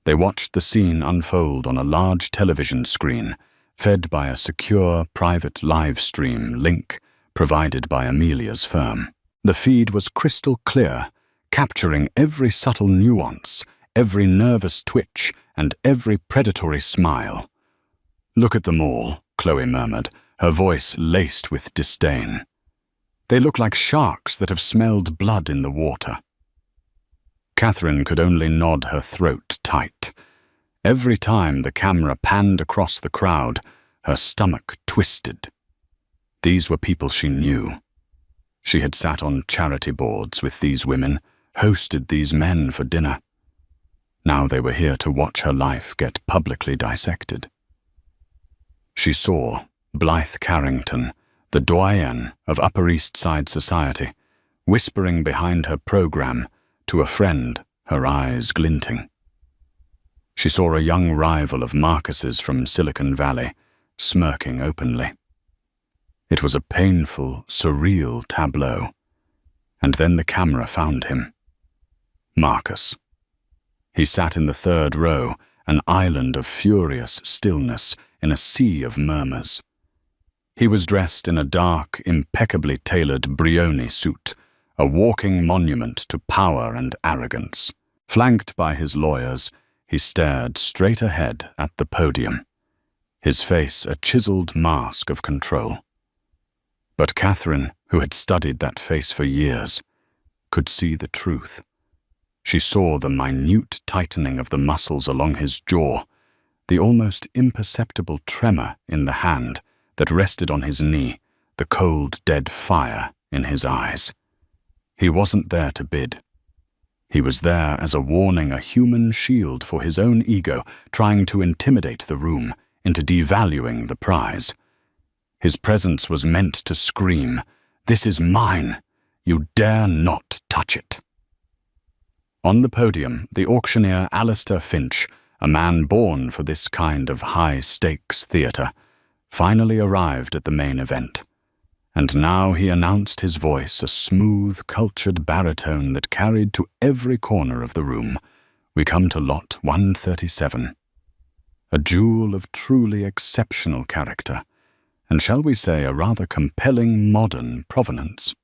They watched the scene unfold on a large television screen, fed by a secure private live stream link provided by Amelia's firm. The feed was crystal clear, capturing every subtle nuance, every nervous twitch, and every predatory smile. "Look at them all," Chloe murmured, her voice laced with disdain. "They look like sharks that have smelled blood in the water." Catherine could only nod her throat tight. Every time the camera panned across the crowd, her stomach twisted. These were people she knew. She had sat on charity boards with these women, hosted these men for dinner. Now they were here to watch her life get publicly dissected. She saw Blythe Carrington, the doyen of Upper East Side society, whispering behind her program to a friend, her eyes glinting. She saw a young rival of Marcus's from Silicon Valley, smirking openly. It was a painful, surreal tableau. And then the camera found him. Marcus. He sat in the third row, an island of furious stillness in a sea of murmurs. He was dressed in a dark, impeccably tailored Brioni suit, a walking monument to power and arrogance. Flanked by his lawyers, he stared straight ahead at the podium, his face a chiseled mask of control. But Catherine, who had studied that face for years, could see the truth. She saw the minute tightening of the muscles along his jaw, the almost imperceptible tremor in the hand that rested on his knee, the cold, dead fire in his eyes. He wasn't there to bid. He was there as a warning, a human shield for his own ego, trying to intimidate the room into devaluing the prize. His presence was meant to scream, "This is mine. You dare not touch it." On the podium, the auctioneer Alistair Finch, a man born for this kind of high-stakes theatre, finally arrived at the main event. And now he announced his voice, a smooth, cultured baritone that carried to every corner of the room. "We come to lot 137. A jewel of truly exceptional character, and shall we say a rather compelling modern provenance."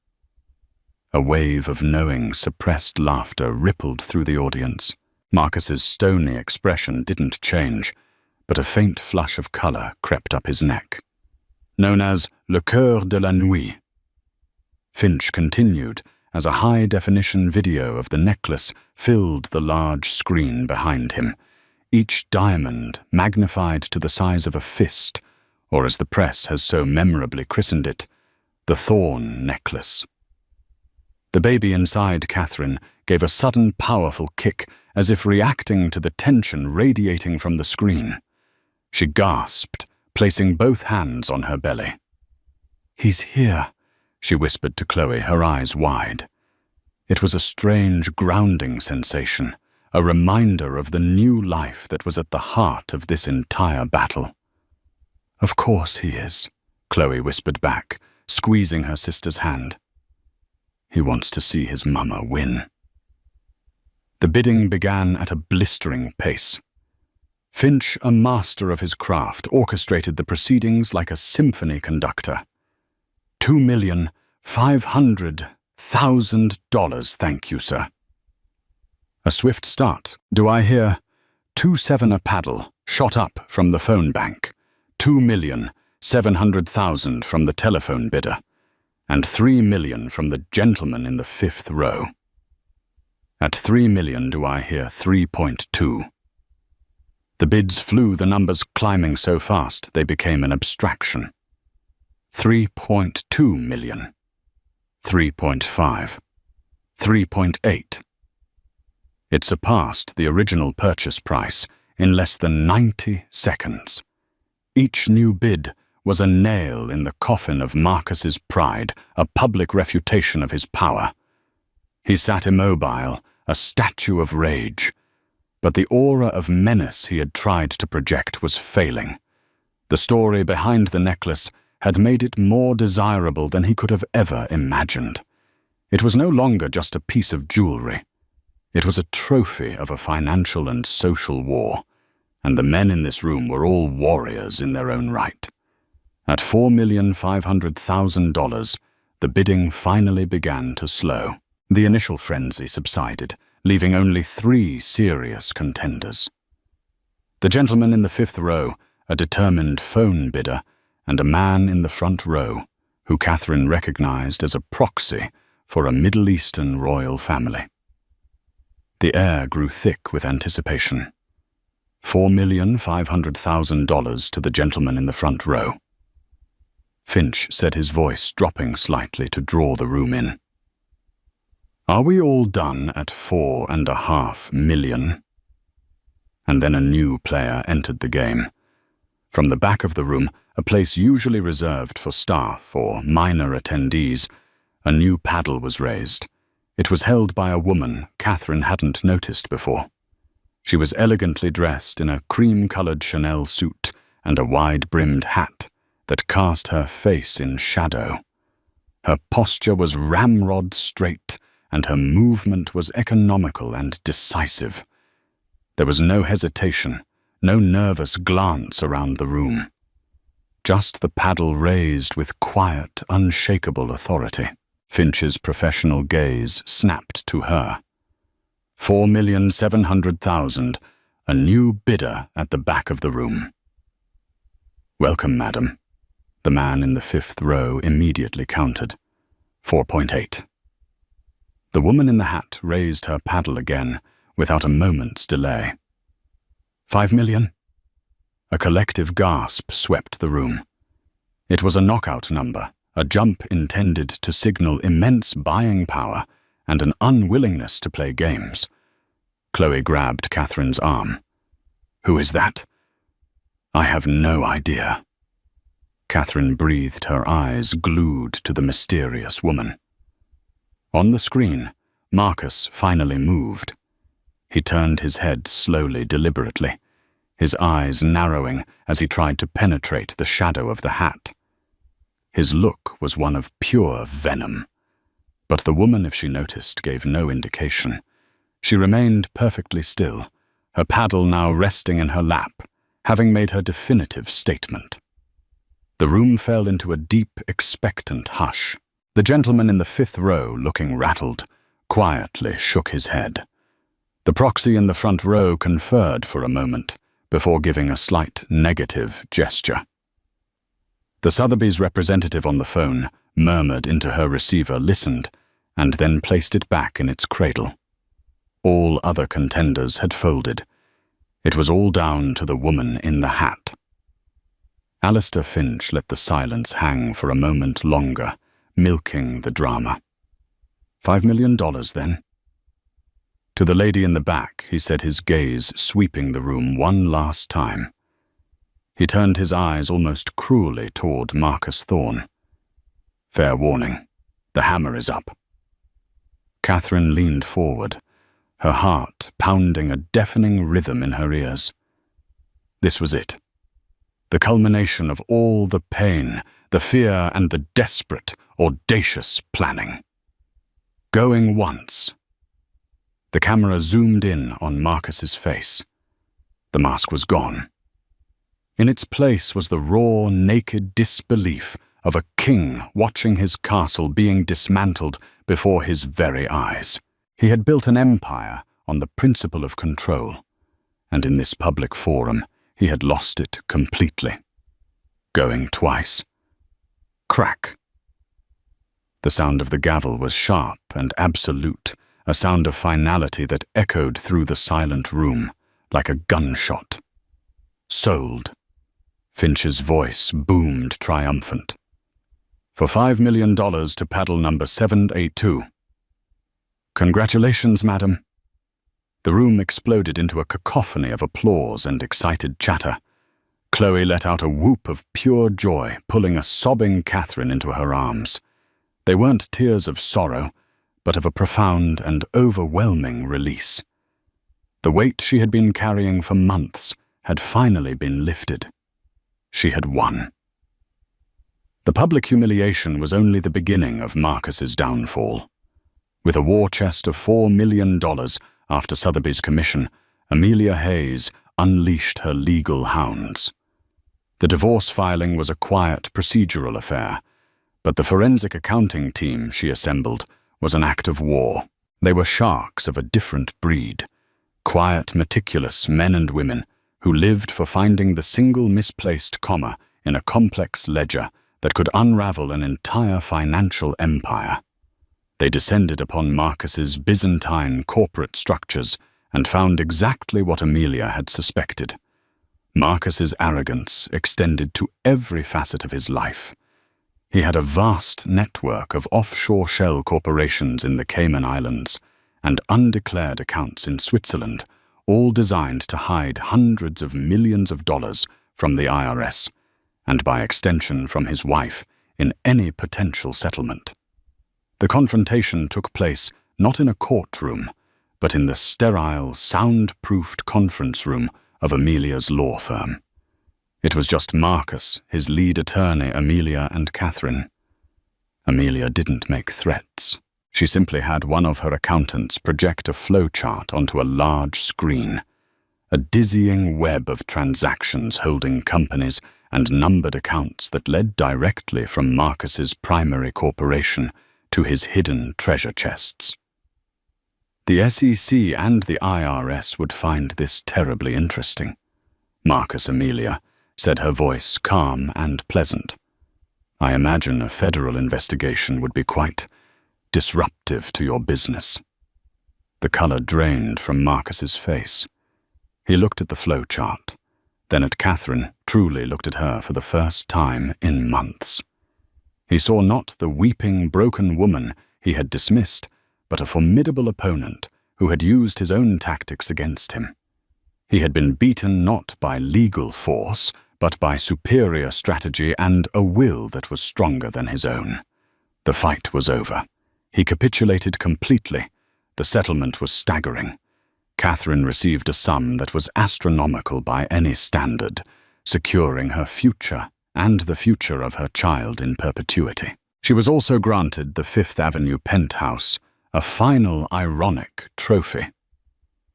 A wave of knowing, suppressed laughter rippled through the audience. Marcus's stony expression didn't change, but a faint flush of color crept up his neck. "Known as le cœur de la nuit." Finch continued as a high-definition video of the necklace filled the large screen behind him, each diamond magnified to the size of a fist, or as the press has so memorably christened it, the Thorn Necklace. The baby inside Catherine gave a sudden powerful kick, as if reacting to the tension radiating from the screen. She gasped, placing both hands on her belly. "He's here," she whispered to Chloe, her eyes wide. It was a strange, grounding sensation, a reminder of the new life that was at the heart of this entire battle. "Of course he is," Chloe whispered back, squeezing her sister's hand. "He wants to see his mama win." The bidding began at a blistering pace. Finch, a master of his craft, orchestrated the proceedings like a symphony conductor. $2,500,000, thank you, sir. A swift start. Do I hear 2-7 a paddle, shot up from the phone bank, 2,700,000 from the telephone bidder, and 3 million from the gentleman in the fifth row. At 3 million do I hear 3.2. The bids flew, the numbers climbing so fast they became an abstraction. 3.2 million. 3.5. 3.8. It surpassed the original purchase price in less than 90 seconds. Each new bid was a nail in the coffin of Marcus's pride, a public refutation of his power. He sat immobile, a statue of rage. But the aura of menace he had tried to project was failing. The story behind the necklace had made it more desirable than he could have ever imagined. It was no longer just a piece of jewelry. It was a trophy of a financial and social war, and the men in this room were all warriors in their own right. At $4,500,000, the bidding finally began to slow. The initial frenzy subsided, leaving only 3 serious contenders. The gentleman in the fifth row, a determined phone bidder, and a man in the front row, who Catherine recognized as a proxy for a Middle Eastern royal family. The air grew thick with anticipation. $4,500,000 to the gentleman in the front row. Finch said, his voice dropping slightly to draw the room in. "Are we all done at 4.5 million?" And then a new player entered the game. From the back of the room, a place usually reserved for staff or minor attendees, a new paddle was raised. It was held by a woman Catherine hadn't noticed before. She was elegantly dressed in a cream-colored Chanel suit and a wide-brimmed hat that cast her face in shadow. Her posture was ramrod straight, and her movement was economical and decisive. There was no hesitation, no nervous glance around the room. Just the paddle raised with quiet, unshakable authority. Finch's professional gaze snapped to her. 4,700,000, a new bidder at the back of the room. "Welcome, madam." The man in the 5th row immediately countered. 4.8. The woman in the hat raised her paddle again, without a moment's delay. 5 million? A collective gasp swept the room. It was a knockout number, a jump intended to signal immense buying power and an unwillingness to play games. Chloe grabbed Catherine's arm. "Who is that?" "I have no idea." Catherine breathed, her eyes glued to the mysterious woman. On the screen, Marcus finally moved. He turned his head slowly, deliberately, his eyes narrowing as he tried to penetrate the shadow of the hat. His look was one of pure venom. But the woman, if she noticed, gave no indication. She remained perfectly still, her paddle now resting in her lap, having made her definitive statement. The room fell into a deep, expectant hush. The gentleman in the 5th row, looking rattled, quietly shook his head. The proxy in the front row conferred for a moment, before giving a slight negative gesture. The Sotheby's representative on the phone murmured into her receiver, listened, and then placed it back in its cradle. All other contenders had folded. It was all down to the woman in the hat. Alistair Finch let the silence hang for a moment longer, milking the drama. $5 million, then? To the lady in the back, he said, his gaze sweeping the room one last time. He turned his eyes almost cruelly toward Marcus Thorne. "Fair warning. The hammer is up." Catherine leaned forward, her heart pounding a deafening rhythm in her ears. This was it. The culmination of all the pain, the fear, and the desperate, audacious planning. Going once. The camera zoomed in on Marcus's face. The mask was gone. In its place was the raw, naked disbelief of a king watching his castle being dismantled before his very eyes. He had built an empire on the principle of control, and in this public forum, he had lost it completely. Going twice. Crack. The sound of the gavel was sharp and absolute, a sound of finality that echoed through the silent room like a gunshot. Sold. Finch's voice boomed triumphant. For $5 million to paddle number 782. Congratulations, madam. The room exploded into a cacophony of applause and excited chatter. Chloe let out a whoop of pure joy, pulling a sobbing Catherine into her arms. They weren't tears of sorrow, but of a profound and overwhelming release. The weight she had been carrying for months had finally been lifted. She had won. The public humiliation was only the beginning of Marcus's downfall. With a war chest of $4 million after Sotheby's commission, Amelia Hayes unleashed her legal hounds. The divorce filing was a quiet, procedural affair, but the forensic accounting team she assembled was an act of war. They were sharks of a different breed, quiet, meticulous men and women who lived for finding the single misplaced comma in a complex ledger that could unravel an entire financial empire. They descended upon Marcus's Byzantine corporate structures and found exactly what Amelia had suspected. Marcus's arrogance extended to every facet of his life. He had a vast network of offshore shell corporations in the Cayman Islands and undeclared accounts in Switzerland, all designed to hide hundreds of millions of dollars from the IRS, and by extension from his wife, in any potential settlement. The confrontation took place not in a courtroom, but in the sterile, soundproofed conference room of Amelia's law firm. It was just Marcus, his lead attorney, Amelia, and Catherine. Amelia didn't make threats. She simply had one of her accountants project a flowchart onto a large screen, a dizzying web of transactions holding companies and numbered accounts that led directly from Marcus's primary corporation to his hidden treasure chests. The SEC and the IRS would find this terribly interesting. Marcus, Amelia, said, her voice calm and pleasant. I imagine a federal investigation would be quite disruptive to your business. The color drained from Marcus's face. He looked at the flowchart, then at Catherine, truly looked at her for the first time in months. He saw not the weeping, broken woman he had dismissed, but a formidable opponent who had used his own tactics against him. He had been beaten not by legal force, but by superior strategy and a will that was stronger than his own. The fight was over. He capitulated completely. The settlement was staggering. Catherine received a sum that was astronomical by any standard, securing her future and the future of her child in perpetuity. She was also granted the Fifth Avenue penthouse, a final ironic trophy.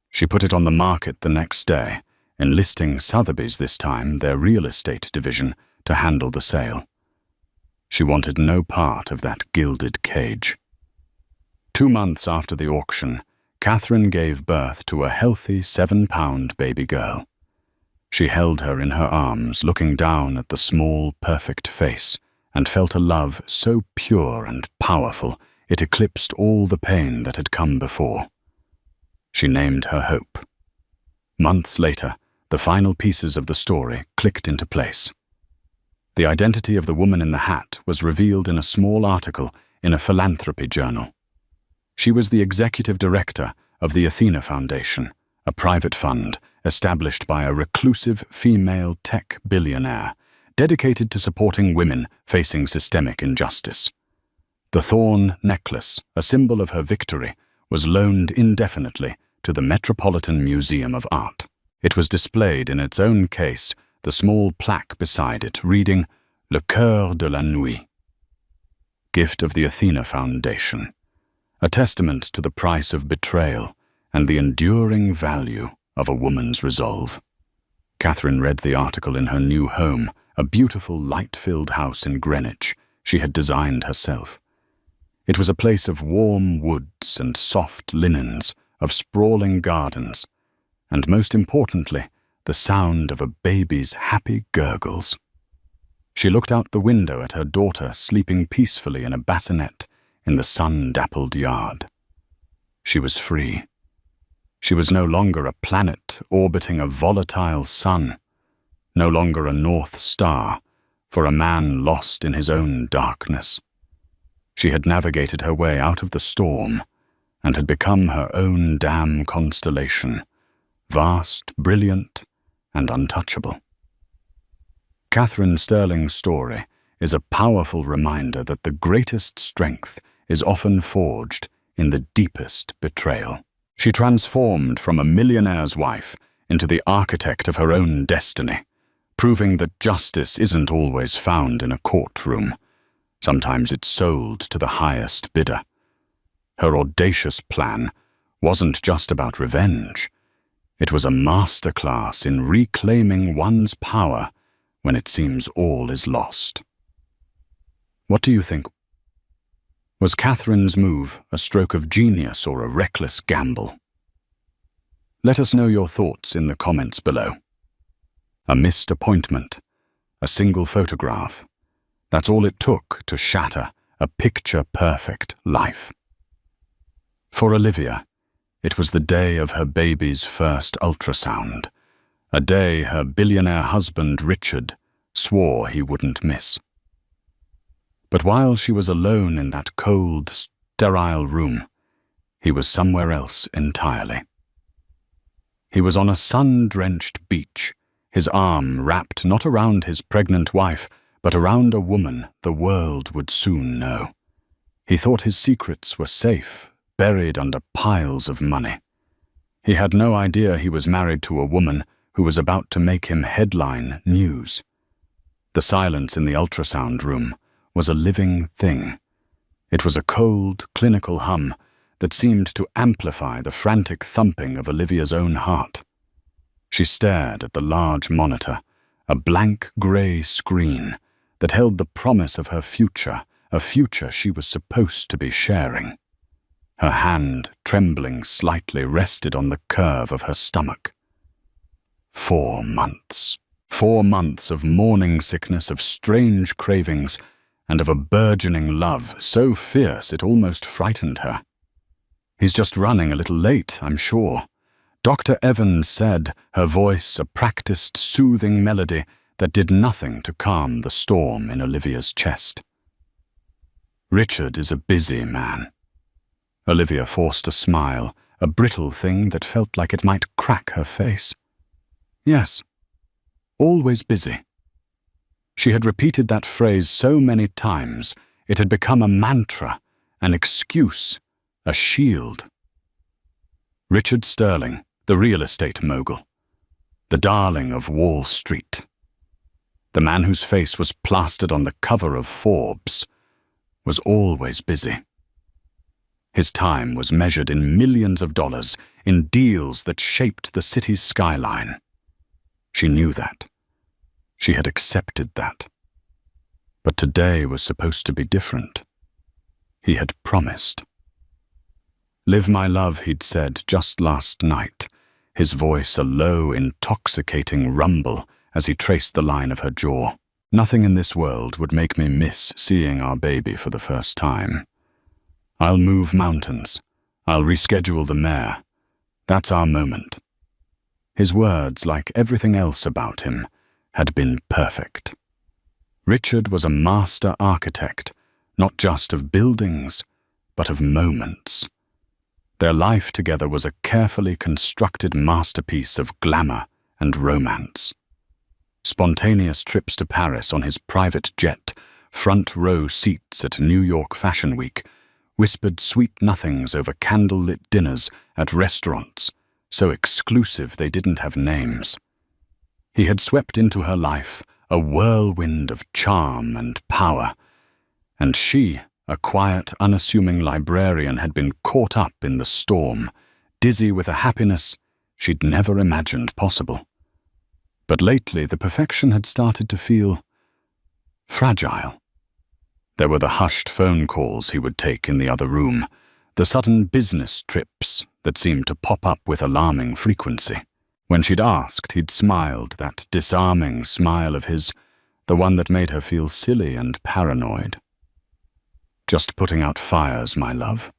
She put it on the market the next day, enlisting Sotheby's this time, their real estate division, to handle the sale. She wanted no part of that gilded cage. 2 months after the auction, Catherine gave birth to a healthy 7-pound baby girl. She held her in her arms, looking down at the small, perfect face, and felt a love so pure and powerful it eclipsed all the pain that had come before. She named her Hope. Months later, the final pieces of the story clicked into place. The identity of the woman in the hat was revealed in a small article in a philanthropy journal. She was the executive director of the Athena Foundation, a private fund established by a reclusive female tech billionaire dedicated to supporting women facing systemic injustice. The thorn necklace, a symbol of her victory, was loaned indefinitely to the Metropolitan Museum of Art. It was displayed in its own case, the small plaque beside it reading, Le Cœur de la Nuit, gift of the Athena Foundation, a testament to the price of betrayal and the enduring value of a woman's resolve. Catherine read the article in her new home, a beautiful light-filled house in Greenwich she had designed herself. It was a place of warm woods and soft linens, of sprawling gardens, and most importantly, the sound of a baby's happy gurgles. She looked out the window at her daughter sleeping peacefully in a bassinet in the sun-dappled yard. She was free. She was no longer a planet orbiting a volatile sun, no longer a North Star for a man lost in his own darkness. She had navigated her way out of the storm and had become her own damn constellation, vast, brilliant, and untouchable. Catherine Sterling's story is a powerful reminder that the greatest strength is often forged in the deepest betrayal. She transformed from a millionaire's wife into the architect of her own destiny, proving that justice isn't always found in a courtroom. Sometimes it's sold to the highest bidder. Her audacious plan wasn't just about revenge. It was a masterclass in reclaiming one's power when it seems all is lost. What do you think? Was Catherine's move a stroke of genius or a reckless gamble? Let us know your thoughts in the comments below. A missed appointment, a single photograph. That's all it took to shatter a picture-perfect life. For Olivia, it was the day of her baby's first ultrasound, a day her billionaire husband Richard swore he wouldn't miss. But while she was alone in that cold, sterile room, he was somewhere else entirely. He was on a sun-drenched beach, his arm wrapped not around his pregnant wife, but around a woman the world would soon know. He thought his secrets were safe, buried under piles of money. He had no idea he was married to a woman who was about to make him headline news. The silence in the ultrasound room was a living thing. It was a cold, clinical hum that seemed to amplify the frantic thumping of Olivia's own heart. She stared at the large monitor, a blank grey screen that held the promise of her future, a future she was supposed to be sharing. Her hand, trembling slightly, rested on the curve of her stomach. 4 months. 4 months of morning sickness, of strange cravings, and of a burgeoning love so fierce it almost frightened her. "He's just running a little late, I'm sure," Dr. Evans said, her voice a practiced, soothing melody that did nothing to calm the storm in Olivia's chest. "Richard is a busy man." Olivia forced a smile, a brittle thing that felt like it might crack her face. "Yes, always busy." She had repeated that phrase so many times, it had become a mantra, an excuse, a shield. Richard Sterling, the real estate mogul, the darling of Wall Street, the man whose face was plastered on the cover of Forbes, was always busy. His time was measured in millions of dollars, in deals that shaped the city's skyline. She knew that. She had accepted that. But today was supposed to be different. He had promised. "Live my love," he'd said just last night, his voice a low, intoxicating rumble as he traced the line of her jaw. "Nothing in this world would make me miss seeing our baby for the first time. I'll move mountains. I'll reschedule the mayor. That's our moment." His words, like everything else about him, had been perfect. Richard was a master architect, not just of buildings, but of moments. Their life together was a carefully constructed masterpiece of glamour and romance. Spontaneous trips to Paris on his private jet, front row seats at New York Fashion Week, whispered sweet nothings over candlelit dinners at restaurants, so exclusive they didn't have names. He had swept into her life a whirlwind of charm and power, and she, a quiet, unassuming librarian, had been caught up in the storm, dizzy with a happiness she'd never imagined possible. But lately the perfection had started to feel fragile. There were the hushed phone calls he would take in the other room, the sudden business trips that seemed to pop up with alarming frequency. When she'd asked, he'd smiled, that disarming smile of his, the one that made her feel silly and paranoid. "Just putting out fires, my love.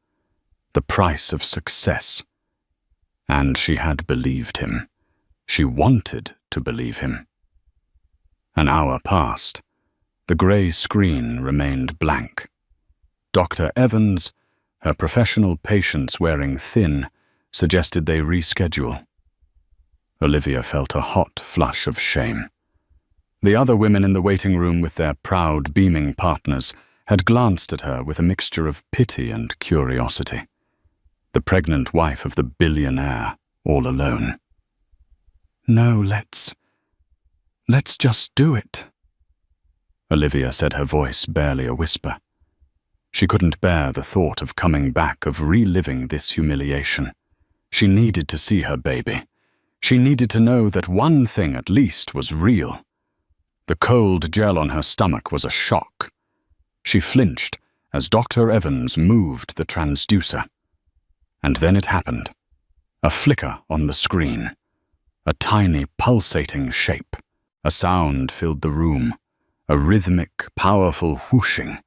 The price of success." And she had believed him. She wanted to believe him. An hour passed. The grey screen remained blank. Dr. Evans, her professional patience wearing thin, suggested they reschedule. Olivia felt a hot flush of shame. The other women in the waiting room with their proud, beaming partners had glanced at her with a mixture of pity and curiosity. The pregnant wife of the billionaire, all alone. "No, let's just do it," Olivia said, her voice barely a whisper. She couldn't bear the thought of coming back, of reliving this humiliation. She needed to see her baby. She needed to know that one thing at least was real. The cold gel on her stomach was a shock. She flinched as Dr. Evans moved the transducer. And then it happened. A flicker on the screen. A tiny pulsating shape. A sound filled the room. A rhythmic, powerful whooshing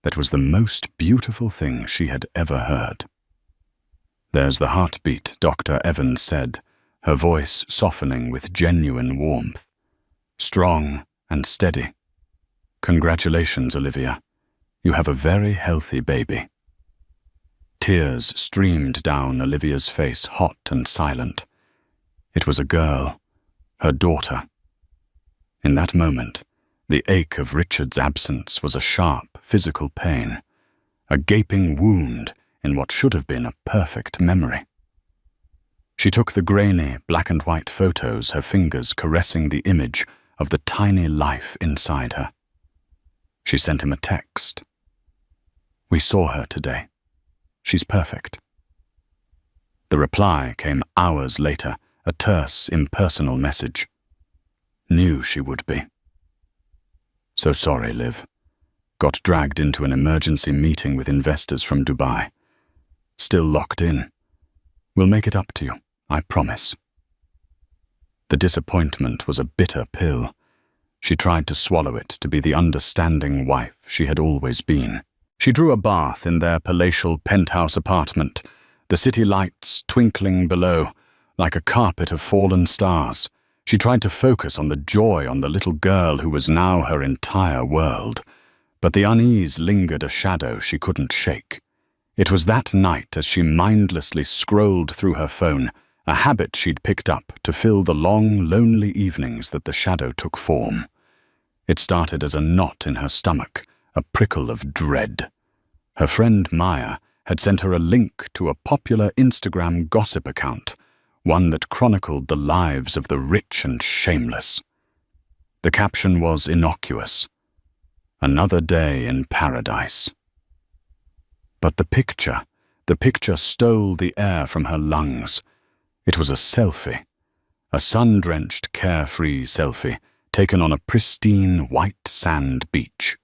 that was the most beautiful thing she had ever heard. "There's the heartbeat," Dr. Evans said, her voice softening with genuine warmth. "Strong and steady. Congratulations, Olivia. You have a very healthy baby." Tears streamed down Olivia's face, hot and silent. It was a girl, her daughter. In that moment, the ache of Richard's absence was a sharp physical pain, a gaping wound in what should have been a perfect memory. She took the grainy black-and-white photos, her fingers caressing the image of the tiny life inside her. She sent him a text. "We saw her today. She's perfect." The reply came hours later, a terse, impersonal message. "Knew she would be. So sorry, Liv. Got dragged into an emergency meeting with investors from Dubai. Still locked in. We'll make it up to you, I promise." The disappointment was a bitter pill. She tried to swallow it to be the understanding wife she had always been. She drew a bath in their palatial penthouse apartment, the city lights twinkling below, like a carpet of fallen stars. She tried to focus on the joy on the little girl who was now her entire world, but the unease lingered a shadow she couldn't shake. It was that night, as she mindlessly scrolled through her phone, a habit she'd picked up to fill the long, lonely evenings, that the shadow took form. It started as a knot in her stomach, a prickle of dread. Her friend Maya had sent her a link to a popular Instagram gossip account, one that chronicled the lives of the rich and shameless. The caption was innocuous: "Another day in paradise." But the picture stole the air from her lungs. It was a selfie, a sun-drenched, carefree selfie taken on a pristine white sand beach.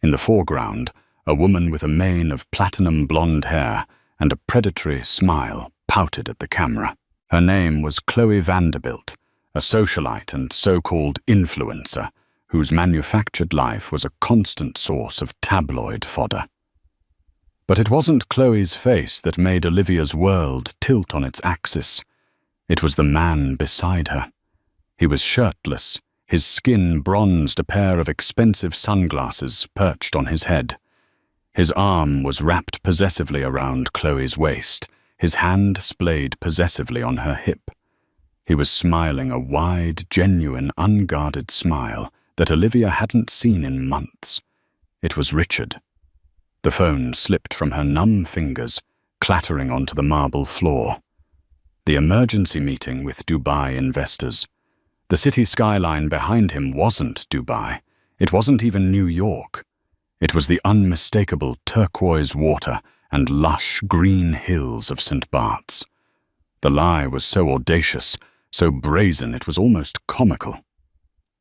In the foreground, a woman with a mane of platinum blonde hair and a predatory smile pouted at the camera. Her name was Chloe Vanderbilt, a socialite and so-called influencer, whose manufactured life was a constant source of tabloid fodder. But it wasn't Chloe's face that made Olivia's world tilt on its axis. It was the man beside her. He was shirtless, his skin bronzed, a pair of expensive sunglasses perched on his head. His arm was wrapped possessively around Chloe's waist, his hand splayed possessively on her hip. He was smiling a wide, genuine, unguarded smile that Olivia hadn't seen in months. It was Richard. The phone slipped from her numb fingers, clattering onto the marble floor. The emergency meeting with Dubai investors. The city skyline behind him wasn't Dubai. It wasn't even New York. It was the unmistakable turquoise water and lush green hills of St. Bart's. The lie was so audacious, so brazen, it was almost comical.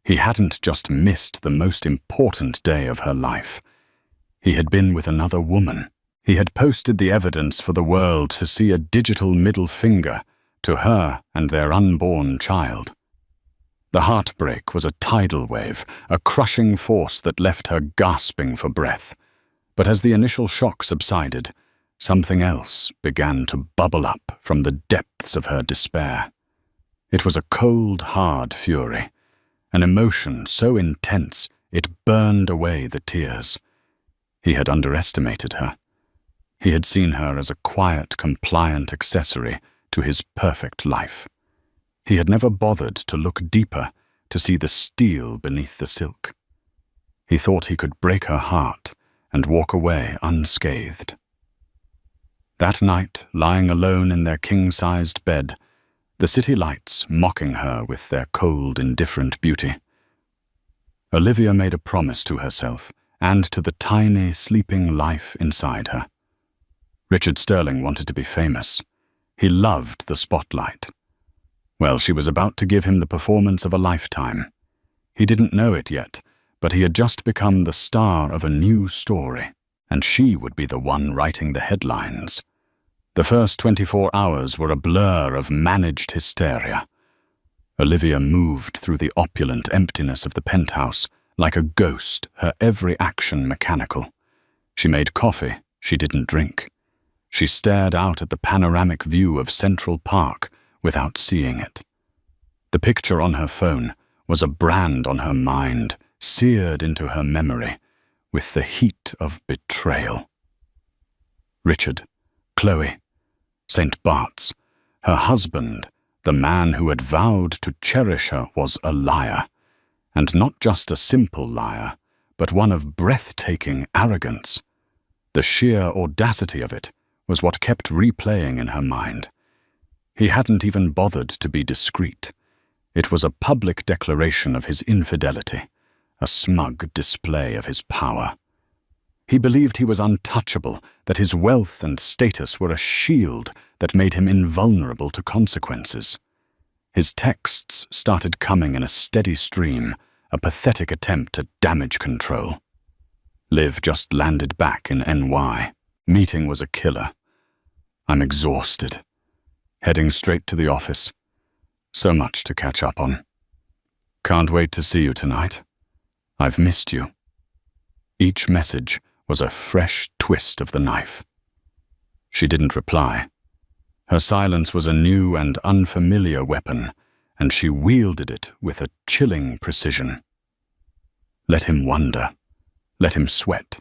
He hadn't just missed the most important day of her life. He had been with another woman. He had posted the evidence for the world to see, a digital middle finger to her and their unborn child. The heartbreak was a tidal wave, a crushing force that left her gasping for breath. But as the initial shock subsided, something else began to bubble up from the depths of her despair. It was a cold, hard fury, an emotion so intense it burned away the tears. He had underestimated her. He had seen her as a quiet, compliant accessory to his perfect life. He had never bothered to look deeper, to see the steel beneath the silk. He thought he could break her heart and walk away unscathed. That night, lying alone in their king-sized bed, the city lights mocking her with their cold, indifferent beauty, Olivia made a promise to herself and to the tiny, sleeping life inside her. Richard Sterling wanted to be famous. He loved the spotlight. Well, she was about to give him the performance of a lifetime. He didn't know it yet, but he had just become the star of a new story, and she would be the one writing the headlines. The first 24 hours were a blur of managed hysteria. Olivia moved through the opulent emptiness of the penthouse, like a ghost, her every action mechanical. She made coffee she didn't drink. She stared out at the panoramic view of Central Park without seeing it. The picture on her phone was a brand on her mind, seared into her memory, with the heat of betrayal. Richard, Chloe, St. Bart's, her husband, the man who had vowed to cherish her, was a liar, and not just a simple liar, but one of breathtaking arrogance. The sheer audacity of it was what kept replaying in her mind. He hadn't even bothered to be discreet. It was a public declaration of his infidelity, a smug display of his power. He believed he was untouchable, that his wealth and status were a shield that made him invulnerable to consequences. His texts started coming in a steady stream, a pathetic attempt at damage control. Liv just landed back in NY. Meeting was a killer. I'm exhausted. Heading straight to the office. So much to catch up on. Can't wait to see you tonight. I've missed you. Each message was a fresh twist of the knife. She didn't reply. Her silence was a new and unfamiliar weapon, and she wielded it with a chilling precision. Let him wonder. Let him sweat.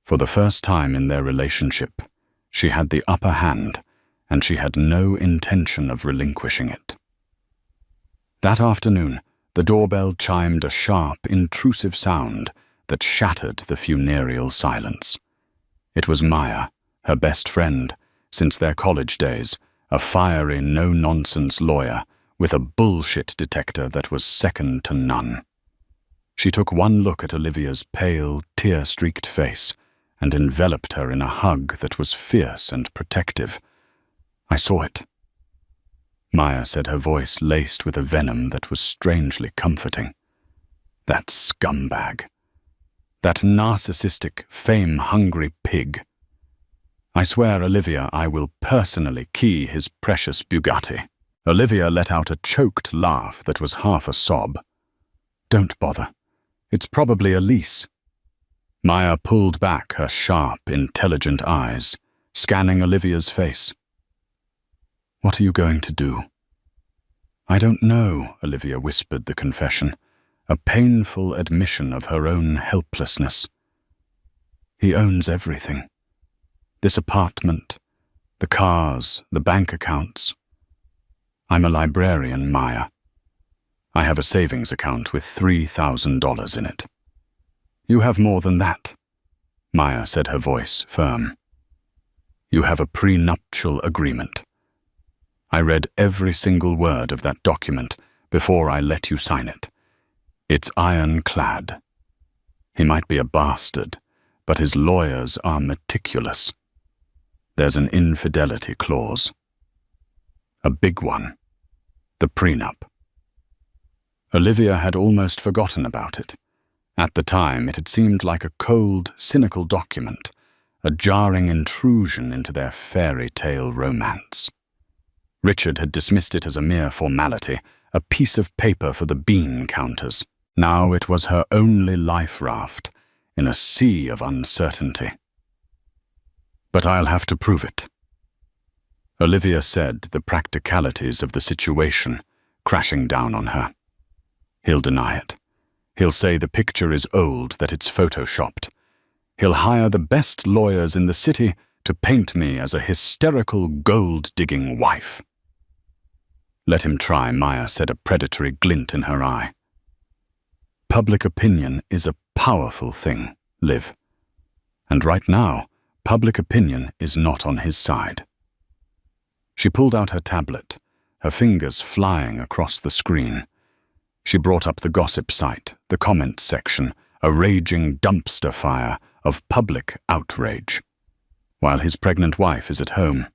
For the first time in their relationship, she had the upper hand, and she had no intention of relinquishing it. That afternoon, the doorbell chimed a sharp, intrusive sound that shattered the funereal silence. It was Maya, her best friend, since their college days, a fiery, no-nonsense lawyer with a bullshit detector that was second to none. She took one look at Olivia's pale, tear-streaked face and enveloped her in a hug that was fierce and protective. I saw it. Maya said, her voice laced with a venom that was strangely comforting. That scumbag. That narcissistic, fame-hungry pig. I swear, Olivia, I will personally key his precious Bugatti. Olivia let out a choked laugh that was half a sob. Don't bother. It's probably a lease. Maya pulled back her sharp, intelligent eyes, scanning Olivia's face. What are you going to do? I don't know, Olivia whispered the confession, a painful admission of her own helplessness. He owns everything. This apartment, the cars, the bank accounts. I'm a librarian, Maya. I have a savings account with $3,000 in it. You have more than that, Maya said, her voice firm. You have a prenuptial agreement. I read every single word of that document before I let you sign it. It's ironclad. He might be a bastard, but his lawyers are meticulous. There's an infidelity clause. A big one. The prenup. Olivia had almost forgotten about it. At the time, it had seemed like a cold, cynical document, a jarring intrusion into their fairy tale romance. Richard had dismissed it as a mere formality, a piece of paper for the bean counters. Now it was her only life raft in a sea of uncertainty. But I'll have to prove it. Olivia said, the practicalities of the situation crashing down on her. He'll deny it. He'll say the picture is old, that it's photoshopped. He'll hire the best lawyers in the city to paint me as a hysterical gold-digging wife. Let him try, Maya said, a predatory glint in her eye. Public opinion is a powerful thing, Liv. And right now, public opinion is not on his side. She pulled out her tablet, her fingers flying across the screen. She brought up the gossip site, the comments section, a raging dumpster fire of public outrage, while his pregnant wife is at home.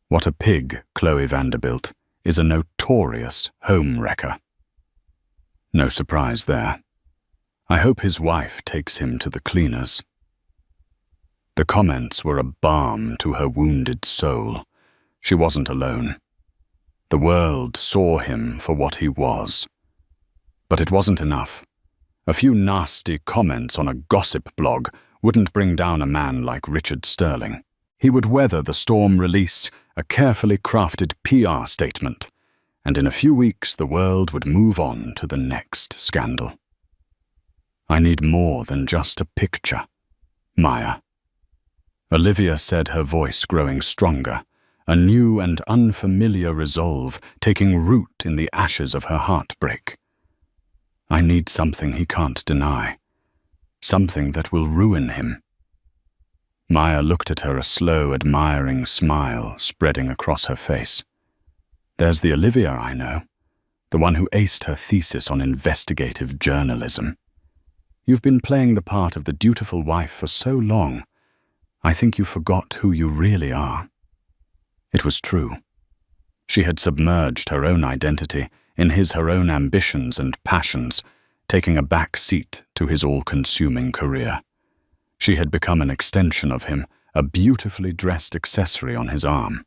What a pig, Chloe Vanderbilt is a notorious home wrecker. No surprise there. I hope his wife takes him to the cleaners. The comments were a balm to her wounded soul. She wasn't alone. The world saw him for what he was. But it wasn't enough. A few nasty comments on a gossip blog wouldn't bring down a man like Richard Sterling. He would weather the storm, release a carefully crafted PR statement, and in a few weeks the world would move on to the next scandal. I need more than just a picture. Maya. Olivia said, her voice growing stronger, a new and unfamiliar resolve taking root in the ashes of her heartbreak. I need something he can't deny, something that will ruin him. Maya looked at her, a slow, admiring smile spreading across her face. There's the Olivia I know, the one who aced her thesis on investigative journalism. You've been playing the part of the dutiful wife for so long, I think you forgot who you really are. It was true. She had submerged her own identity in her own ambitions and passions, taking a back seat to his all-consuming career. She had become an extension of him, a beautifully dressed accessory on his arm,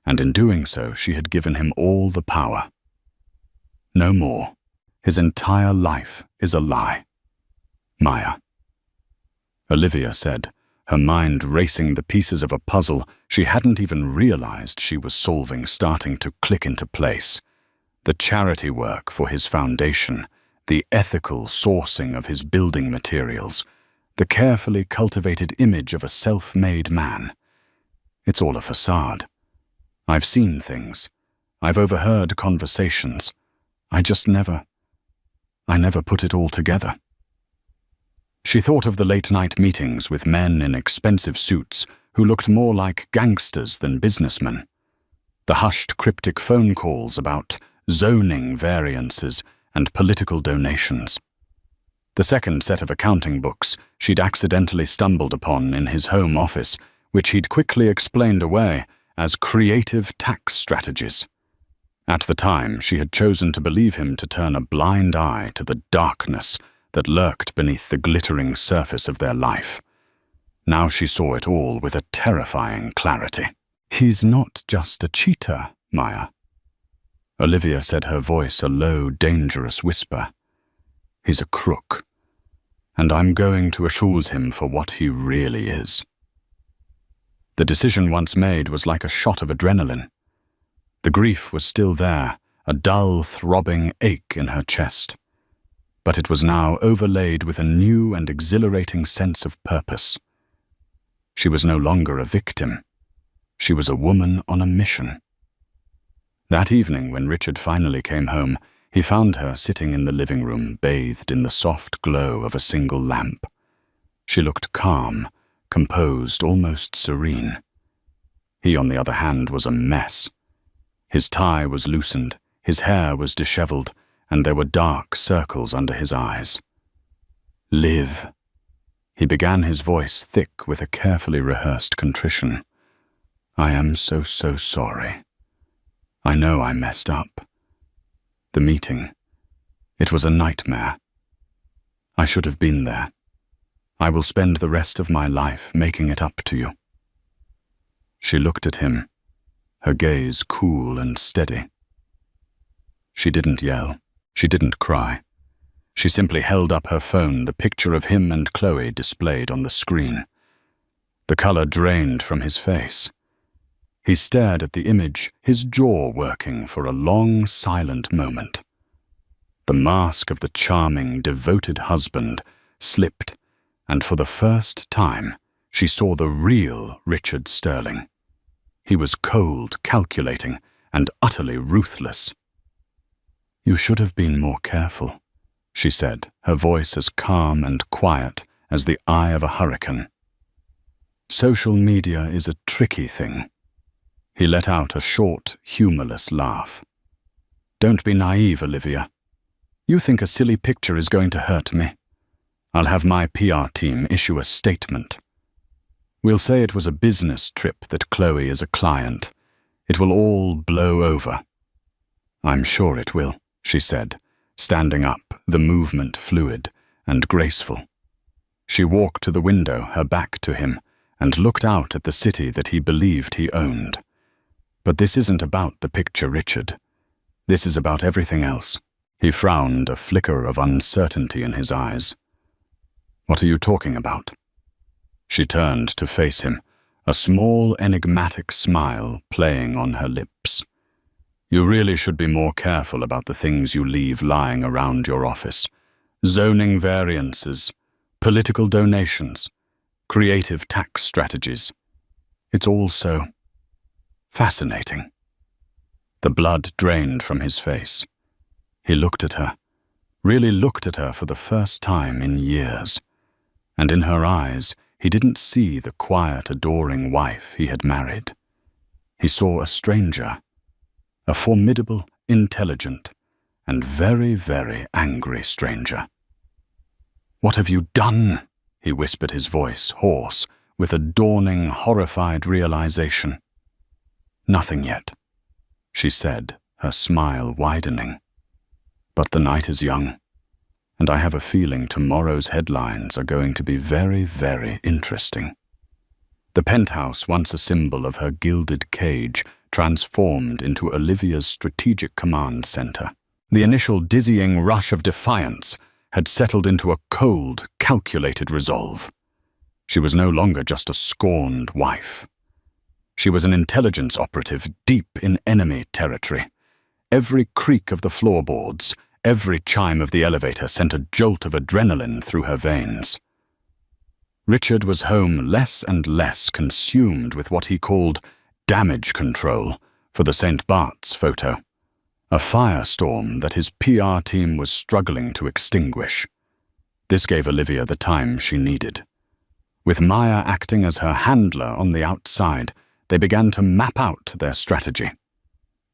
and in doing so she had given him all the power. No more. His entire life is a lie. Maya. Olivia said, her mind racing the pieces of a puzzle she hadn't even realized she was solving starting to click into place. The charity work for his foundation, the ethical sourcing of his building materials, the carefully cultivated image of a self-made man. It's all a facade. I've seen things. I've overheard conversations. I never put it all together. She thought of the late-night meetings with men in expensive suits who looked more like gangsters than businessmen. The hushed, cryptic phone calls about zoning variances and political donations. The second set of accounting books she'd accidentally stumbled upon in his home office, which he'd quickly explained away as creative tax strategies. At the time, she had chosen to believe him to turn a blind eye to the darkness that lurked beneath the glittering surface of their life. Now she saw it all with a terrifying clarity. He's not just a cheater, Maya. Olivia said, her voice a low, dangerous whisper. He's a crook, and I'm going to expose him for what he really is. The decision once made was like a shot of adrenaline. The grief was still there, a dull, throbbing ache in her chest. But it was now overlaid with a new and exhilarating sense of purpose. She was no longer a victim. She was a woman on a mission. That evening, when Richard finally came home, he found her sitting in the living room, bathed in the soft glow of a single lamp. She looked calm, composed, almost serene. He, on the other hand, was a mess. His tie was loosened, his hair was disheveled, and there were dark circles under his eyes. Liv. He began, his voice thick with a carefully rehearsed contrition. I am so sorry. I know I messed up. The meeting. It was a nightmare. I should have been there. I will spend the rest of my life making it up to you. She looked at him, her gaze cool and steady. She didn't yell. She didn't cry. She simply held up her phone, the picture of him and Chloe displayed on the screen. The color drained from his face. He stared at the image, his jaw working for a long, silent moment. The mask of the charming, devoted husband slipped, and for the first time, she saw the real Richard Sterling. He was cold, calculating, and utterly ruthless. You should have been more careful, she said, her voice as calm and quiet as the eye of a hurricane. Social media is a tricky thing. He let out a short, humorless laugh. Don't be naive, Olivia. You think a silly picture is going to hurt me. I'll have my PR team issue a statement. We'll say it was a business trip, that Chloe is a client. It will all blow over. I'm sure it will, she said, standing up, the movement fluid and graceful. She walked to the window, her back to him, and looked out at the city that he believed he owned. But this isn't about the picture, Richard. This is about everything else. He frowned, a flicker of uncertainty in his eyes. What are you talking about? She turned to face him, a small, enigmatic smile playing on her lips. You really should be more careful about the things you leave lying around your office. Zoning variances, political donations, creative tax strategies. It's all so fascinating. The blood drained from his face. He looked at her, really looked at her for the first time in years. And in her eyes, he didn't see the quiet, adoring wife he had married. He saw a stranger, a formidable, intelligent, and very, very angry stranger. "What have you done?" he whispered, his voice hoarse, with a dawning, horrified realization. "Nothing yet," she said, her smile widening. "But the night is young, and I have a feeling tomorrow's headlines are going to be very, very interesting." The penthouse, once a symbol of her gilded cage, transformed into Olivia's strategic command center. The initial dizzying rush of defiance had settled into a cold, calculated resolve. She was no longer just a scorned wife. She was an intelligence operative deep in enemy territory. Every creak of the floorboards, every chime of the elevator sent a jolt of adrenaline through her veins. Richard was home less and less consumed with what he called damage control for the St. Bart's photo, a firestorm that his PR team was struggling to extinguish. This gave Olivia the time she needed. With Maya acting as her handler on the outside, they began to map out their strategy.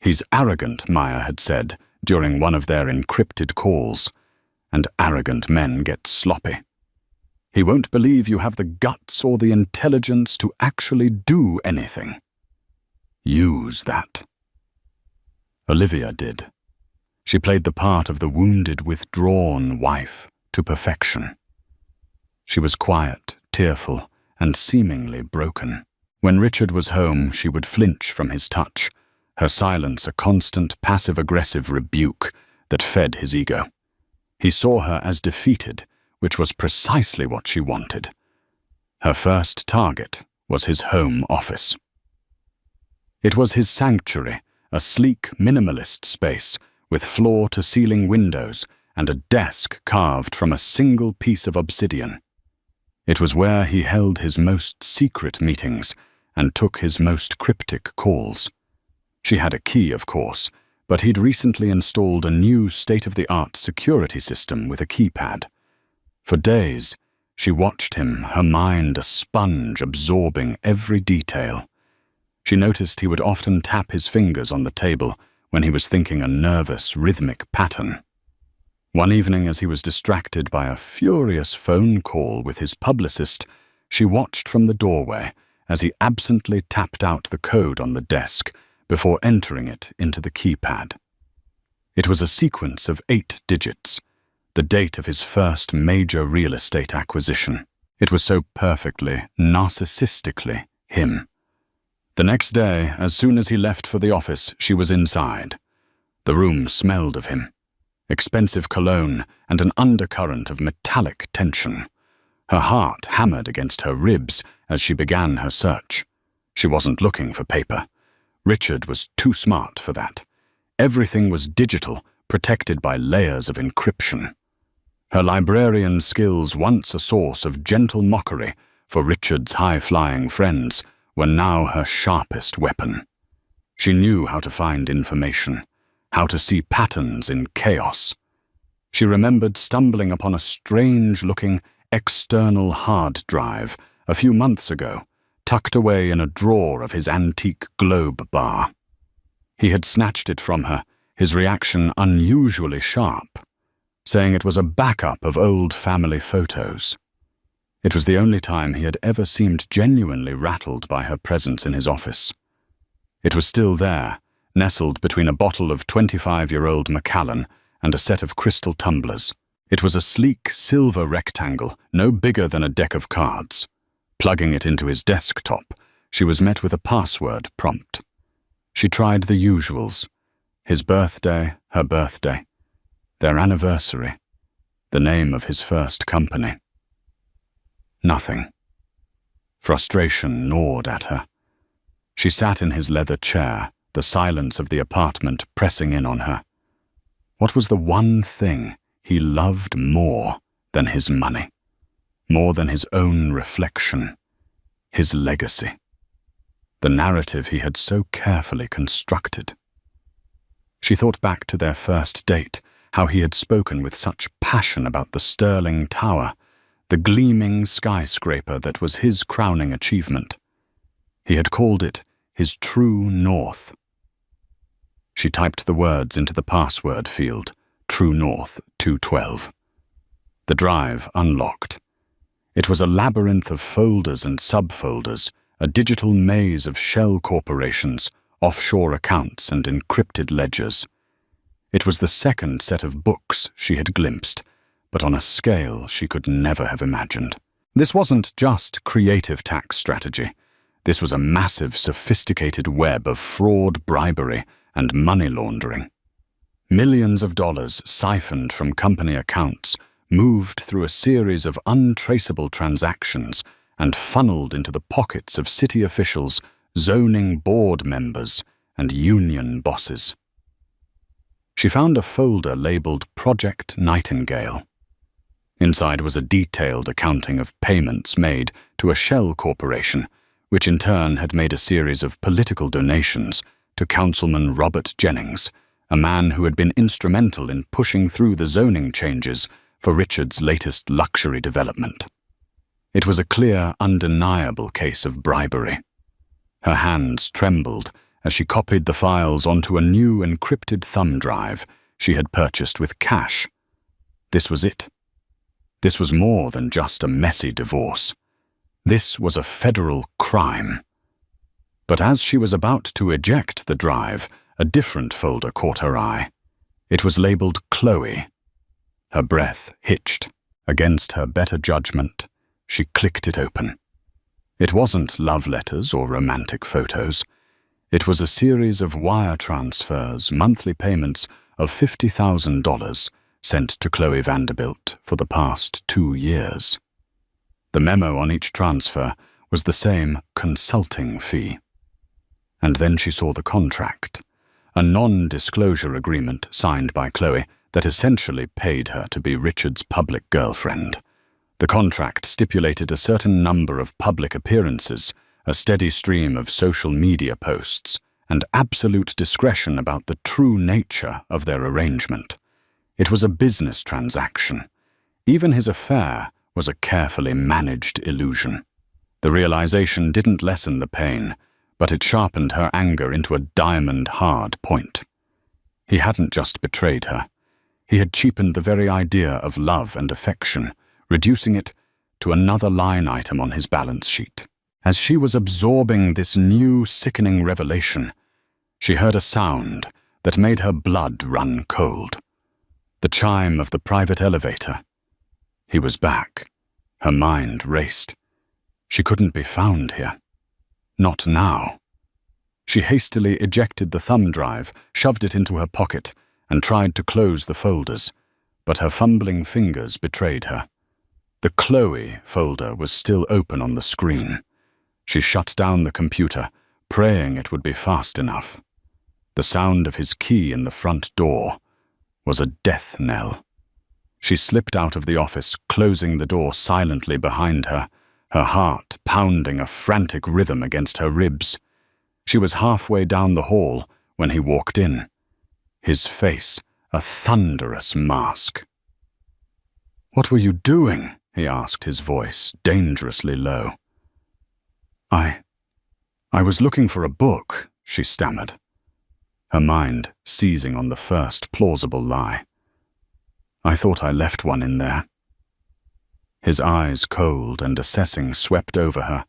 "He's arrogant," Maya had said during one of their encrypted calls, "and arrogant men get sloppy. He won't believe you have the guts or the intelligence to actually do anything. Use that." Olivia did. She played the part of the wounded, withdrawn wife to perfection. She was quiet, tearful, and seemingly broken. When Richard was home, she would flinch from his touch, her silence a constant passive-aggressive rebuke that fed his ego. He saw her as defeated, which was precisely what she wanted. Her first target was his home office. It was his sanctuary, a sleek, minimalist space with floor-to-ceiling windows and a desk carved from a single piece of obsidian. It was where he held his most secret meetings and took his most cryptic calls. She had a key, of course, but he'd recently installed a new state-of-the-art security system with a keypad. For days, she watched him, her mind a sponge absorbing every detail. She noticed he would often tap his fingers on the table when he was thinking a nervous, rhythmic pattern. One evening, as he was distracted by a furious phone call with his publicist, she watched from the doorway as he absently tapped out the code on the desk before entering it into the keypad. It was a sequence of 8 digits, the date of his first major real estate acquisition. It was so perfectly, narcissistically him. The next day, as soon as he left for the office, she was inside. The room smelled of him. Expensive cologne and an undercurrent of metallic tension. Her heart hammered against her ribs as she began her search. She wasn't looking for paper. Richard was too smart for that. Everything was digital, protected by layers of encryption. Her librarian skills, once a source of gentle mockery for Richard's high-flying friends, were now her sharpest weapon. She knew how to find information, how to see patterns in chaos. She remembered stumbling upon a strange-looking external hard drive a few months ago, tucked away in a drawer of his antique Globe bar. He had snatched it from her, his reaction unusually sharp, saying it was a backup of old family photos. It was the only time he had ever seemed genuinely rattled by her presence in his office. It was still there, nestled between a bottle of 25-year-old Macallan and a set of crystal tumblers. It was a sleek silver rectangle, no bigger than a deck of cards. Plugging it into his desktop, she was met with a password prompt. She tried the usuals: his birthday, her birthday, their anniversary, the name of his first company. Nothing. Frustration gnawed at her. She sat in his leather chair, the silence of the apartment pressing in on her. What was the one thing he loved more than his money, more than his own reflection, his legacy, the narrative he had so carefully constructed. She thought back to their first date, how he had spoken with such passion about the sterling tower, the gleaming skyscraper that was his crowning achievement. He had called it his true north. She typed the words into the password field, True North 212. The drive unlocked. It was a labyrinth of folders and subfolders, a digital maze of shell corporations, offshore accounts and encrypted ledgers. It was the second set of books she had glimpsed, but on a scale she could never have imagined. This wasn't just creative tax strategy. This was a massive, sophisticated web of fraud, bribery, and money laundering. Millions of dollars siphoned from company accounts moved through a series of untraceable transactions and funneled into the pockets of city officials, zoning board members, and union bosses. She found a folder labeled Project Nightingale. Inside was a detailed accounting of payments made to a shell corporation, which in turn had made a series of political donations to Councilman Robert Jennings, a man who had been instrumental in pushing through the zoning changes for Richard's latest luxury development. It was a clear, undeniable case of bribery. Her hands trembled as she copied the files onto a new encrypted thumb drive she had purchased with cash. This was it. This was more than just a messy divorce. This was a federal crime. But as she was about to eject the drive, a different folder caught her eye. It was labeled Chloe. Her breath hitched. Against her better judgment, she clicked it open. It wasn't love letters or romantic photos. It was a series of wire transfers, monthly payments of $50,000 sent to Chloe Vanderbilt for the past 2 years. The memo on each transfer was the same consulting fee. And then she saw the contract, a non-disclosure agreement signed by Chloe that essentially paid her to be Richard's public girlfriend. The contract stipulated a certain number of public appearances, a steady stream of social media posts, and absolute discretion about the true nature of their arrangement. It was a business transaction. Even his affair was a carefully managed illusion. The realization didn't lessen the pain, but it sharpened her anger into a diamond-hard point. He hadn't just betrayed her. He had cheapened the very idea of love and affection, reducing it to another line item on his balance sheet. As she was absorbing this new, sickening revelation, she heard a sound that made her blood run cold. The chime of the private elevator. He was back. Her mind raced. She couldn't be found here. Not now. She hastily ejected the thumb drive, shoved it into her pocket, and tried to close the folders, but her fumbling fingers betrayed her. The Chloe folder was still open on the screen. She shut down the computer, praying it would be fast enough. The sound of his key in the front door was a death knell. She slipped out of the office, closing the door silently behind her, her heart pounding a frantic rhythm against her ribs. She was halfway down the hall when he walked in, his face a thunderous mask. "What were you doing?" he asked, his voice dangerously low. I was looking for a book," she stammered, her mind seizing on the first plausible lie. "I thought I left one in there." His eyes, cold and assessing, swept over her,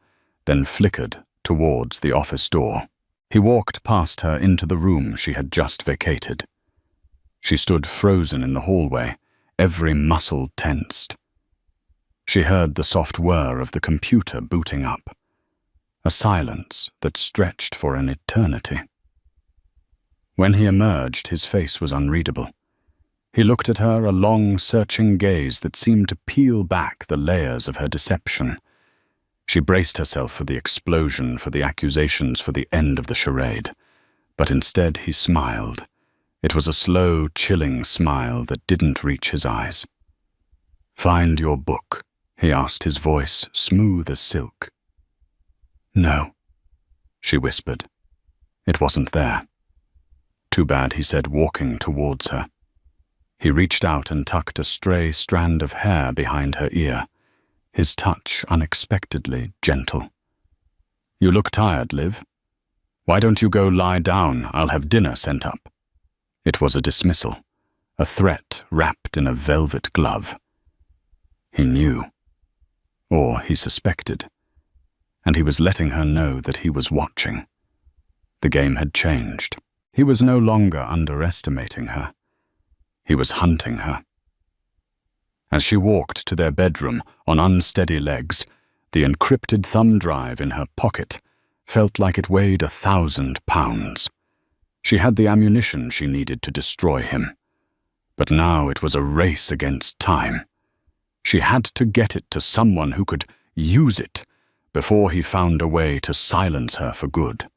then flickered towards the office door. He walked past her into the room she had just vacated. She stood frozen in the hallway, every muscle tensed. She heard the soft whir of the computer booting up, a silence that stretched for an eternity. When he emerged, his face was unreadable. He looked at her, a long, searching gaze that seemed to peel back the layers of her deception. She braced herself for the explosion, for the accusations, for the end of the charade. But instead he smiled. It was a slow, chilling smile that didn't reach his eyes. "Find your book," he asked, his voice smooth as silk. "No," she whispered. It wasn't there. "Too bad," he said, walking towards her. He reached out and tucked a stray strand of hair behind her ear, his touch unexpectedly gentle. "You look tired, Liv. Why don't you go lie down? I'll have dinner sent up." It was a dismissal, a threat wrapped in a velvet glove. He knew, or he suspected, and he was letting her know that he was watching. The game had changed. He was no longer underestimating her. He was hunting her. As she walked to their bedroom on unsteady legs, the encrypted thumb drive in her pocket felt like it weighed 1,000 pounds. She had the ammunition she needed to destroy him. But now it was a race against time. She had to get it to someone who could use it before he found a way to silence her for good.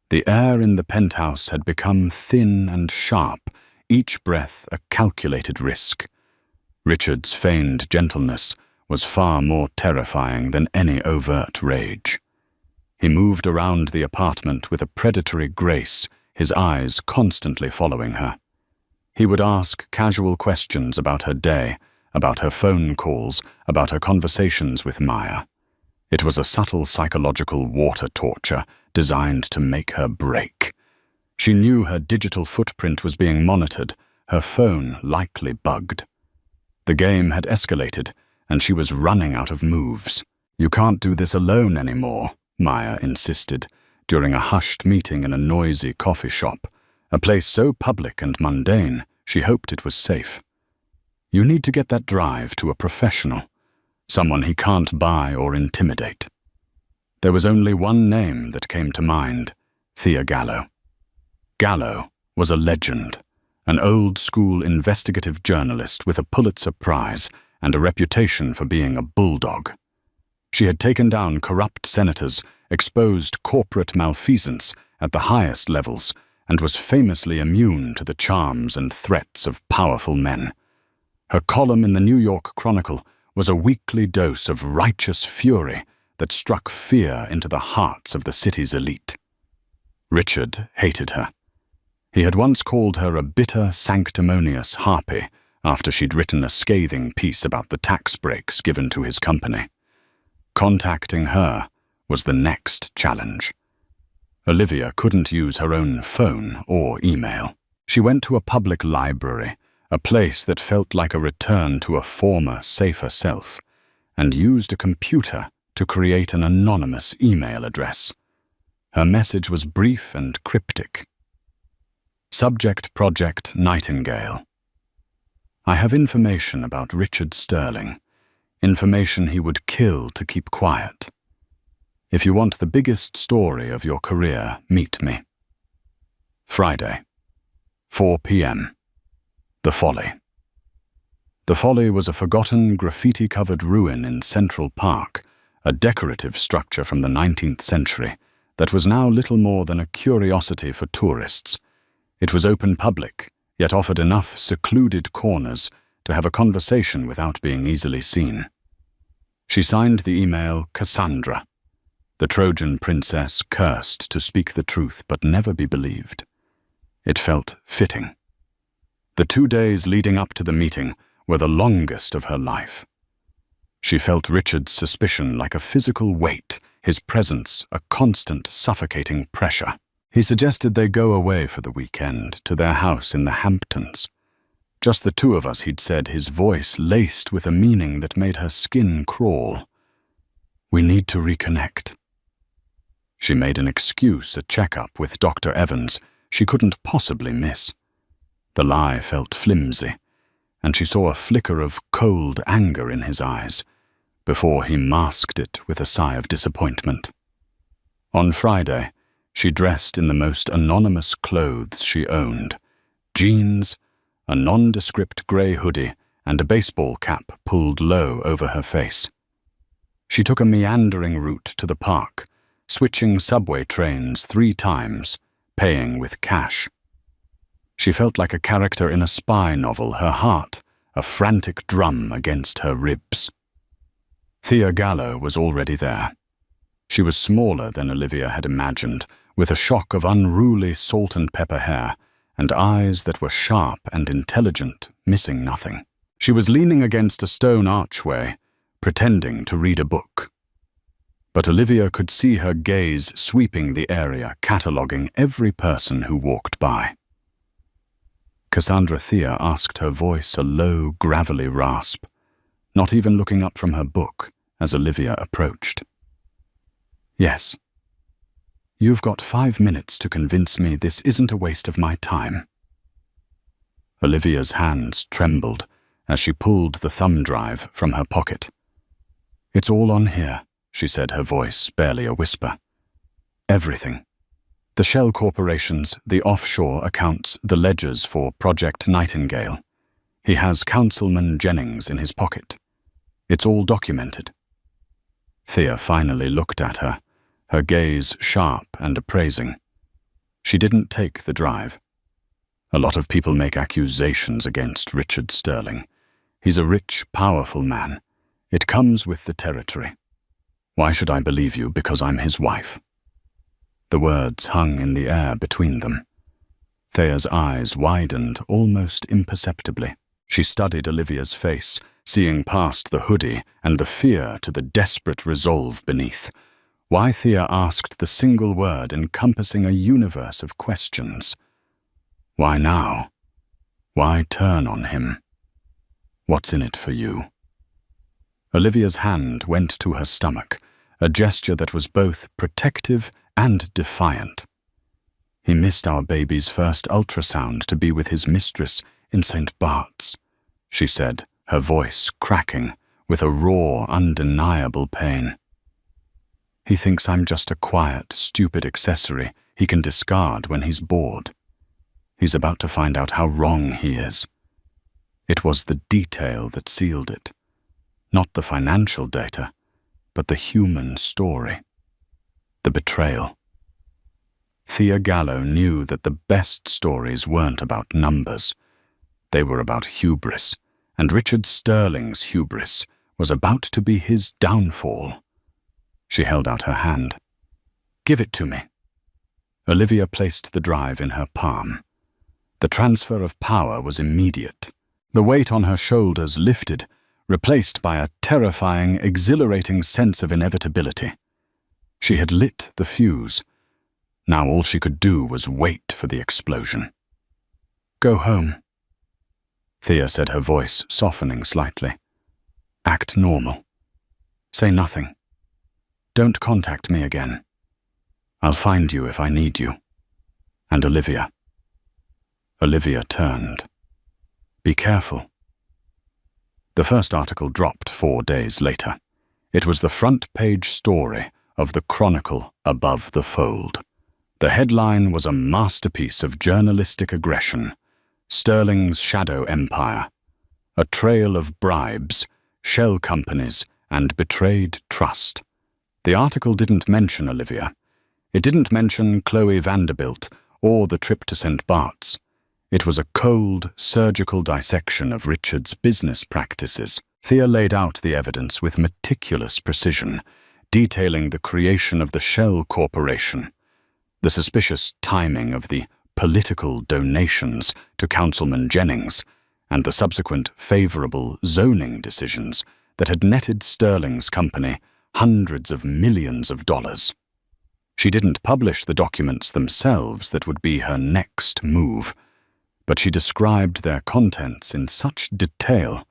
The air in the penthouse had become thin and sharp, each breath a calculated risk. Richard's feigned gentleness was far more terrifying than any overt rage. He moved around the apartment with a predatory grace, his eyes constantly following her. He would ask casual questions about her day, about her phone calls, about her conversations with Maya. It was a subtle psychological water torture designed to make her break. She knew her digital footprint was being monitored, her phone likely bugged. The game had escalated, and she was running out of moves. "You can't do this alone anymore," Maya insisted, during a hushed meeting in a noisy coffee shop, a place so public and mundane she hoped it was safe. "You need to get that drive to a professional, someone he can't buy or intimidate." There was only one name that came to mind: Thea Gallo. Gallo was a legend, an old-school investigative journalist with a Pulitzer Prize and a reputation for being a bulldog. She had taken down corrupt senators, exposed corporate malfeasance at the highest levels, and was famously immune to the charms and threats of powerful men. Her column in the New York Chronicle was a weekly dose of righteous fury that struck fear into the hearts of the city's elite. Richard hated her. He had once called her a bitter, sanctimonious harpy after she'd written a scathing piece about the tax breaks given to his company. Contacting her was the next challenge. Olivia couldn't use her own phone or email. She went to a public library, a place that felt like a return to a former, safer self, and used a computer to create an anonymous email address. Her message was brief and cryptic. Subject: Project Nightingale. "I have information about Richard Sterling, information he would kill to keep quiet. If you want the biggest story of your career, meet me. Friday, 4 p.m. The Folly." The Folly was a forgotten, graffiti-covered ruin in Central Park, a decorative structure from the 19th century that was now little more than a curiosity for tourists. It was open public, yet offered enough secluded corners to have a conversation without being easily seen. She signed the email Cassandra. The Trojan princess cursed to speak the truth but never be believed. It felt fitting. The 2 days leading up to the meeting were the longest of her life. She felt Richard's suspicion like a physical weight, his presence a constant, suffocating pressure. He suggested they go away for the weekend to their house in the Hamptons. "Just the two of us," he'd said, his voice laced with a meaning that made her skin crawl. "We need to reconnect." She made an excuse, a checkup with Dr. Evans she couldn't possibly miss. The lie felt flimsy, and she saw a flicker of cold anger in his eyes, before he masked it with a sigh of disappointment. On Friday, she dressed in the most anonymous clothes she owned: jeans, a nondescript grey hoodie, and a baseball cap pulled low over her face. She took a meandering route to the park, switching subway trains 3 times, paying with cash. She felt like a character in a spy novel, her heart a frantic drum against her ribs. Thea Gallo was already there. She was smaller than Olivia had imagined, with a shock of unruly salt and pepper hair, and eyes that were sharp and intelligent, missing nothing. She was leaning against a stone archway, pretending to read a book. But Olivia could see her gaze sweeping the area, cataloguing every person who walked by. Cassandra Thea asked, her voice a low, gravelly rasp, not even looking up from her book as Olivia approached. "Yes. You've got 5 minutes to convince me this isn't a waste of my time." Olivia's hands trembled as she pulled the thumb drive from her pocket. "It's all on here," she said, her voice barely a whisper. "Everything. The shell corporations, the offshore accounts, the ledgers for Project Nightingale. He has Councilman Jennings in his pocket. It's all documented." Thea finally looked at her, her gaze sharp and appraising. She didn't take the drive. A lot of people make accusations against Richard Sterling. He's a rich, powerful man. It comes with the territory. Why should I believe you because I'm his wife? The words hung in the air between them. Thea's eyes widened almost imperceptibly. She studied Olivia's face, seeing past the hoodie and the fear to the desperate resolve beneath. Why Thea asked the single word encompassing a universe of questions. Why now? Why turn on him? What's in it for you? Olivia's hand went to her stomach, a gesture that was both protective and defiant. He missed our baby's first ultrasound to be with his mistress in St. Bart's, she said, her voice cracking with a raw, undeniable pain. He thinks I'm just a quiet, stupid accessory he can discard when he's bored. He's about to find out how wrong he is. It was the detail that sealed it. Not the financial data, but the human story. The betrayal. Thea Gallo knew that the best stories weren't about numbers. They were about hubris, and Richard Sterling's hubris was about to be his downfall. She held out her hand. "Give it to me." Olivia placed the drive in her palm. The transfer of power was immediate. The weight on her shoulders lifted, replaced by a terrifying, exhilarating sense of inevitability. She had lit the fuse. Now all she could do was wait for the explosion. "Go home," Thea said, her voice softening slightly. "Act normal. Say nothing. Don't contact me again. I'll find you if I need you. And Olivia." Olivia turned. "Be careful." The first article dropped 4 days later. It was the front-page story of the Chronicle above the fold. The headline was a masterpiece of journalistic aggression. Sterling's shadow empire. A trail of bribes, shell companies, and betrayed trust. The article didn't mention Olivia. It didn't mention Chloe Vanderbilt or the trip to St. Bart's. It was a cold, surgical dissection of Richard's business practices. Thea laid out the evidence with meticulous precision, detailing the creation of the Shell Corporation, the suspicious timing of the political donations to Councilman Jennings, and the subsequent favorable zoning decisions that had netted Sterling's company hundreds of millions of dollars. She didn't publish the documents themselves that would be her next move, but she described their contents in such detail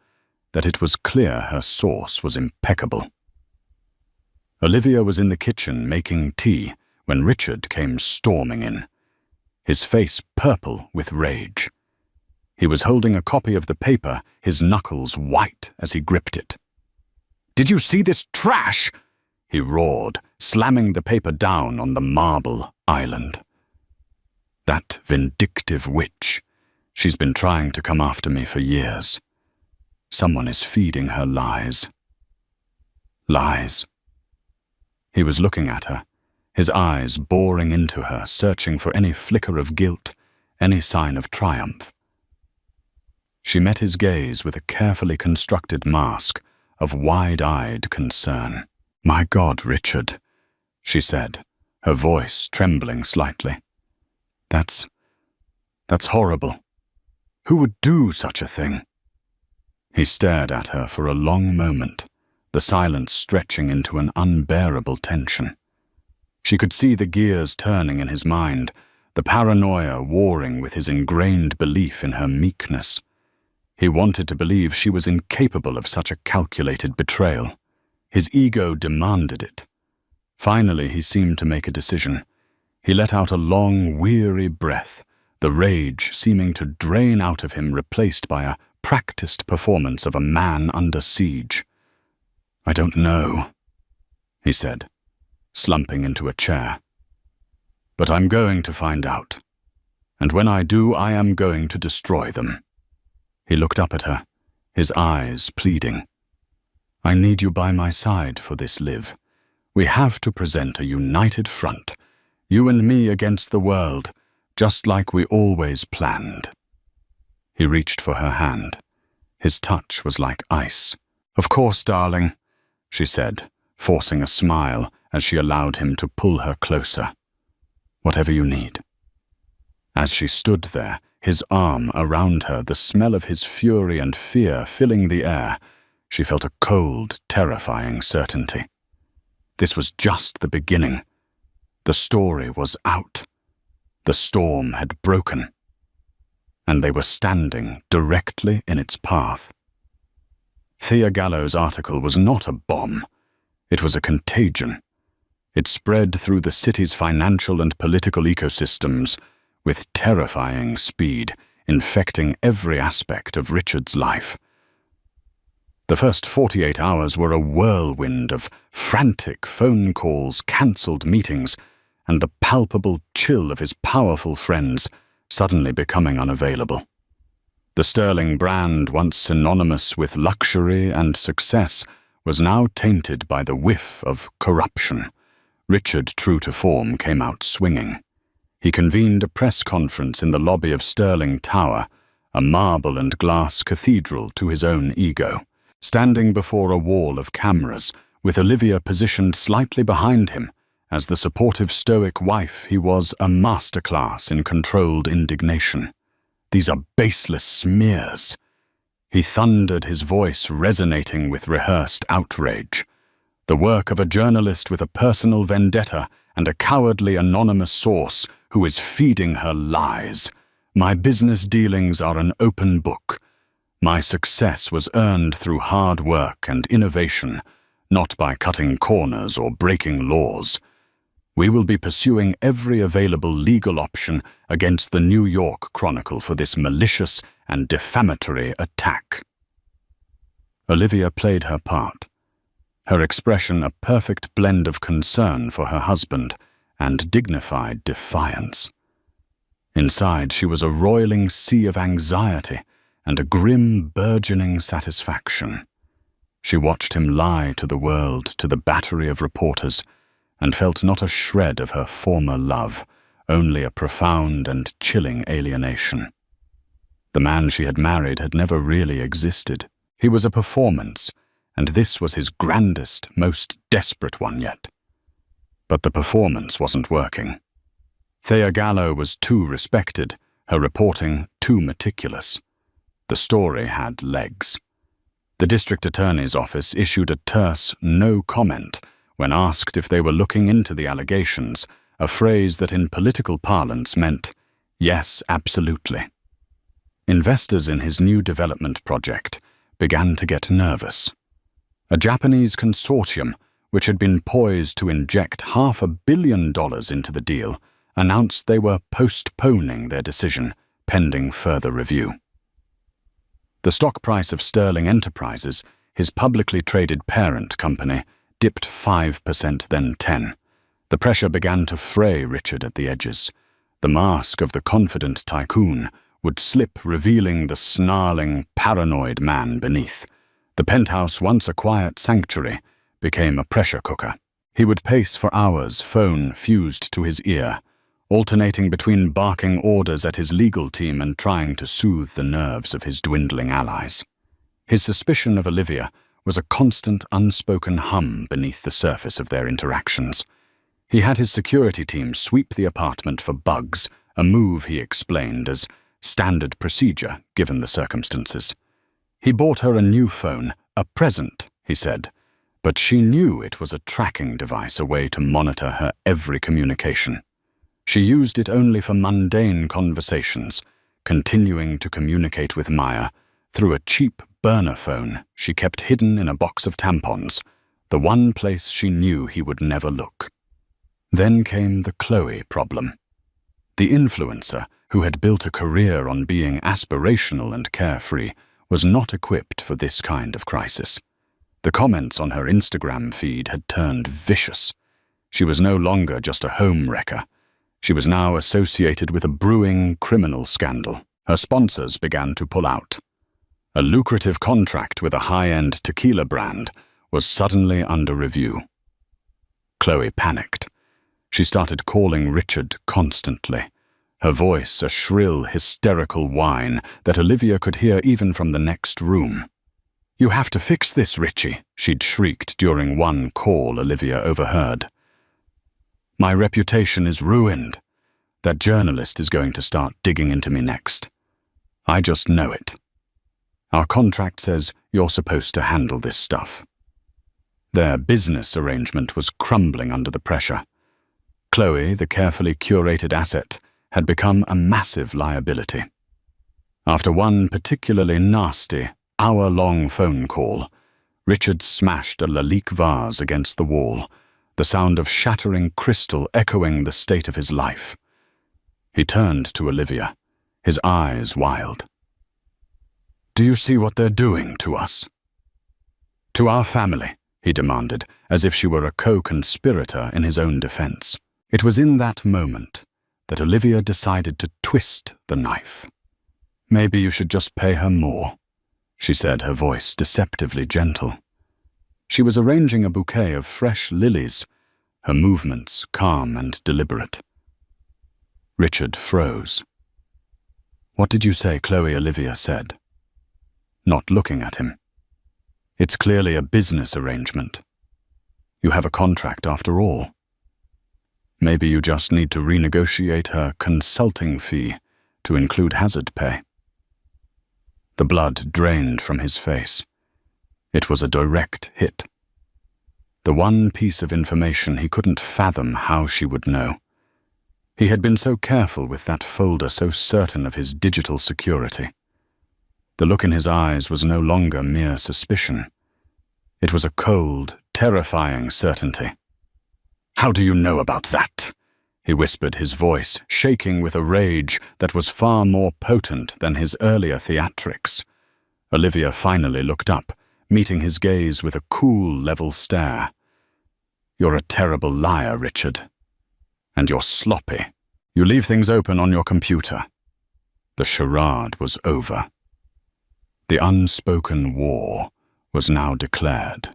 that it was clear her source was impeccable. Olivia was in the kitchen making tea when Richard came storming in, his face purple with rage. He was holding a copy of the paper, his knuckles white as he gripped it. "Did you see this trash?" he roared, slamming the paper down on the marble island. "That vindictive witch. She's been trying to come after me for years. Someone is feeding her lies." Lies. He was looking at her, his eyes boring into her, searching for any flicker of guilt, any sign of triumph. She met his gaze with a carefully constructed mask of wide-eyed concern. "My God, Richard," she said, her voice trembling slightly. That's horrible. Who would do such a thing?" He stared at her for a long moment, the silence stretching into an unbearable tension. She could see the gears turning in his mind, the paranoia warring with his ingrained belief in her meekness. He wanted to believe she was incapable of such a calculated betrayal. His ego demanded it. Finally, he seemed to make a decision. He let out a long, weary breath, the rage seeming to drain out of him, replaced by a practiced performance of a man under siege. "I don't know," he said, slumping into a chair. "But I'm going to find out. And when I do, I am going to destroy them." He looked up at her, his eyes pleading. "I need you by my side for this, Liv. We have to present a united front, you and me against the world, just like we always planned." He reached for her hand. His touch was like ice. "Of course, darling," she said, forcing a smile as she allowed him to pull her closer. "Whatever you need." As she stood there, his arm around her, the smell of his fury and fear filling the air, she felt a cold, terrifying certainty. This was just the beginning. The story was out. The storm had broken. And they were standing directly in its path. Thea Gallo's article was not a bomb. It was a contagion. It spread through the city's financial and political ecosystems with terrifying speed, infecting every aspect of Richard's life. The first 48 hours were a whirlwind of frantic phone calls, cancelled meetings, and the palpable chill of his powerful friends suddenly becoming unavailable. The sterling brand, once synonymous with luxury and success, was now tainted by the whiff of corruption. Richard, true to form, came out swinging. He convened a press conference in the lobby of Sterling Tower, a marble and glass cathedral to his own ego. Standing before a wall of cameras, with Olivia positioned slightly behind him, as the supportive stoic wife he was a masterclass in controlled indignation. "These are baseless smears," he thundered, his voice resonating with rehearsed outrage. "The work of a journalist with a personal vendetta and a cowardly anonymous source who is feeding her lies. My business dealings are an open book. My success was earned through hard work and innovation, not by cutting corners or breaking laws. We will be pursuing every available legal option against the New York Chronicle for this malicious and defamatory attack." Olivia played her part, her expression a perfect blend of concern for her husband and dignified defiance. Inside, she was a roiling sea of anxiety and a grim, burgeoning satisfaction. She watched him lie to the world, to the battery of reporters, and felt not a shred of her former love, only a profound and chilling alienation. The man she had married had never really existed. He was a performance, and this was his grandest, most desperate one yet. But the performance wasn't working. Thea Gallo was too respected, her reporting too meticulous. The story had legs. The district attorney's office issued a terse no comment when asked if they were looking into the allegations, a phrase that in political parlance meant, yes, absolutely. Investors in his new development project began to get nervous. A Japanese consortium, which had been poised to inject $500 million into the deal, announced they were postponing their decision pending further review. The stock price of Sterling Enterprises, his publicly traded parent company, dipped 5%, then 10%. The pressure began to fray Richard at the edges. The mask of the confident tycoon would slip, revealing the snarling, paranoid man beneath. The penthouse, once a quiet sanctuary, became a pressure cooker. He would pace for hours, phone fused to his ear, alternating between barking orders at his legal team and trying to soothe the nerves of his dwindling allies. His suspicion of Olivia was a constant, unspoken hum beneath the surface of their interactions. He had his security team sweep the apartment for bugs, a move he explained as standard procedure given the circumstances. He bought her a new phone, a present, he said, but she knew it was a tracking device, a way to monitor her every communication. She used it only for mundane conversations, continuing to communicate with Maya through a cheap burner phone she kept hidden in a box of tampons, the one place she knew he would never look. Then came the Chloe problem. The influencer, who had built a career on being aspirational and carefree, was not equipped for this kind of crisis. The comments on her Instagram feed had turned vicious. She was no longer just a home wrecker. She was now associated with a brewing criminal scandal. Her sponsors began to pull out. A lucrative contract with a high-end tequila brand was suddenly under review. Chloe panicked. She started calling Richard constantly, her voice a shrill, hysterical whine that Olivia could hear even from the next room. "You have to fix this, Richie," she'd shrieked during one call Olivia overheard. "My reputation is ruined. That journalist is going to start digging into me next. I just know it. Our contract says you're supposed to handle this stuff." Their business arrangement was crumbling under the pressure. Chloe, the carefully curated asset, had become a massive liability. After one particularly nasty, hour-long phone call, Richard smashed a Lalique vase against the wall, the sound of shattering crystal echoing the state of his life. He turned to Olivia, his eyes wild. "Do you see what they're doing to us?" "To our family," he demanded, as if she were a co-conspirator in his own defense. It was in that moment that Olivia decided to twist the knife. "Maybe you should just pay her more," she said, her voice deceptively gentle. She was arranging a bouquet of fresh lilies, her movements calm and deliberate. Richard froze. "What did you say?" Chloe Olivia said, not looking at him. "It's clearly a business arrangement. You have a contract after all. Maybe you just need to renegotiate her consulting fee to include hazard pay." The blood drained from his face. It was a direct hit. The one piece of information he couldn't fathom how she would know. He had been so careful with that folder, so certain of his digital security. The look in his eyes was no longer mere suspicion. It was a cold, terrifying certainty. "How do you know about that?" he whispered, his voice shaking with a rage that was far more potent than his earlier theatrics. Olivia finally looked up, meeting his gaze with a cool, level stare. "You're a terrible liar, Richard. And you're sloppy. You leave things open on your computer." The charade was over. The unspoken war was now declared.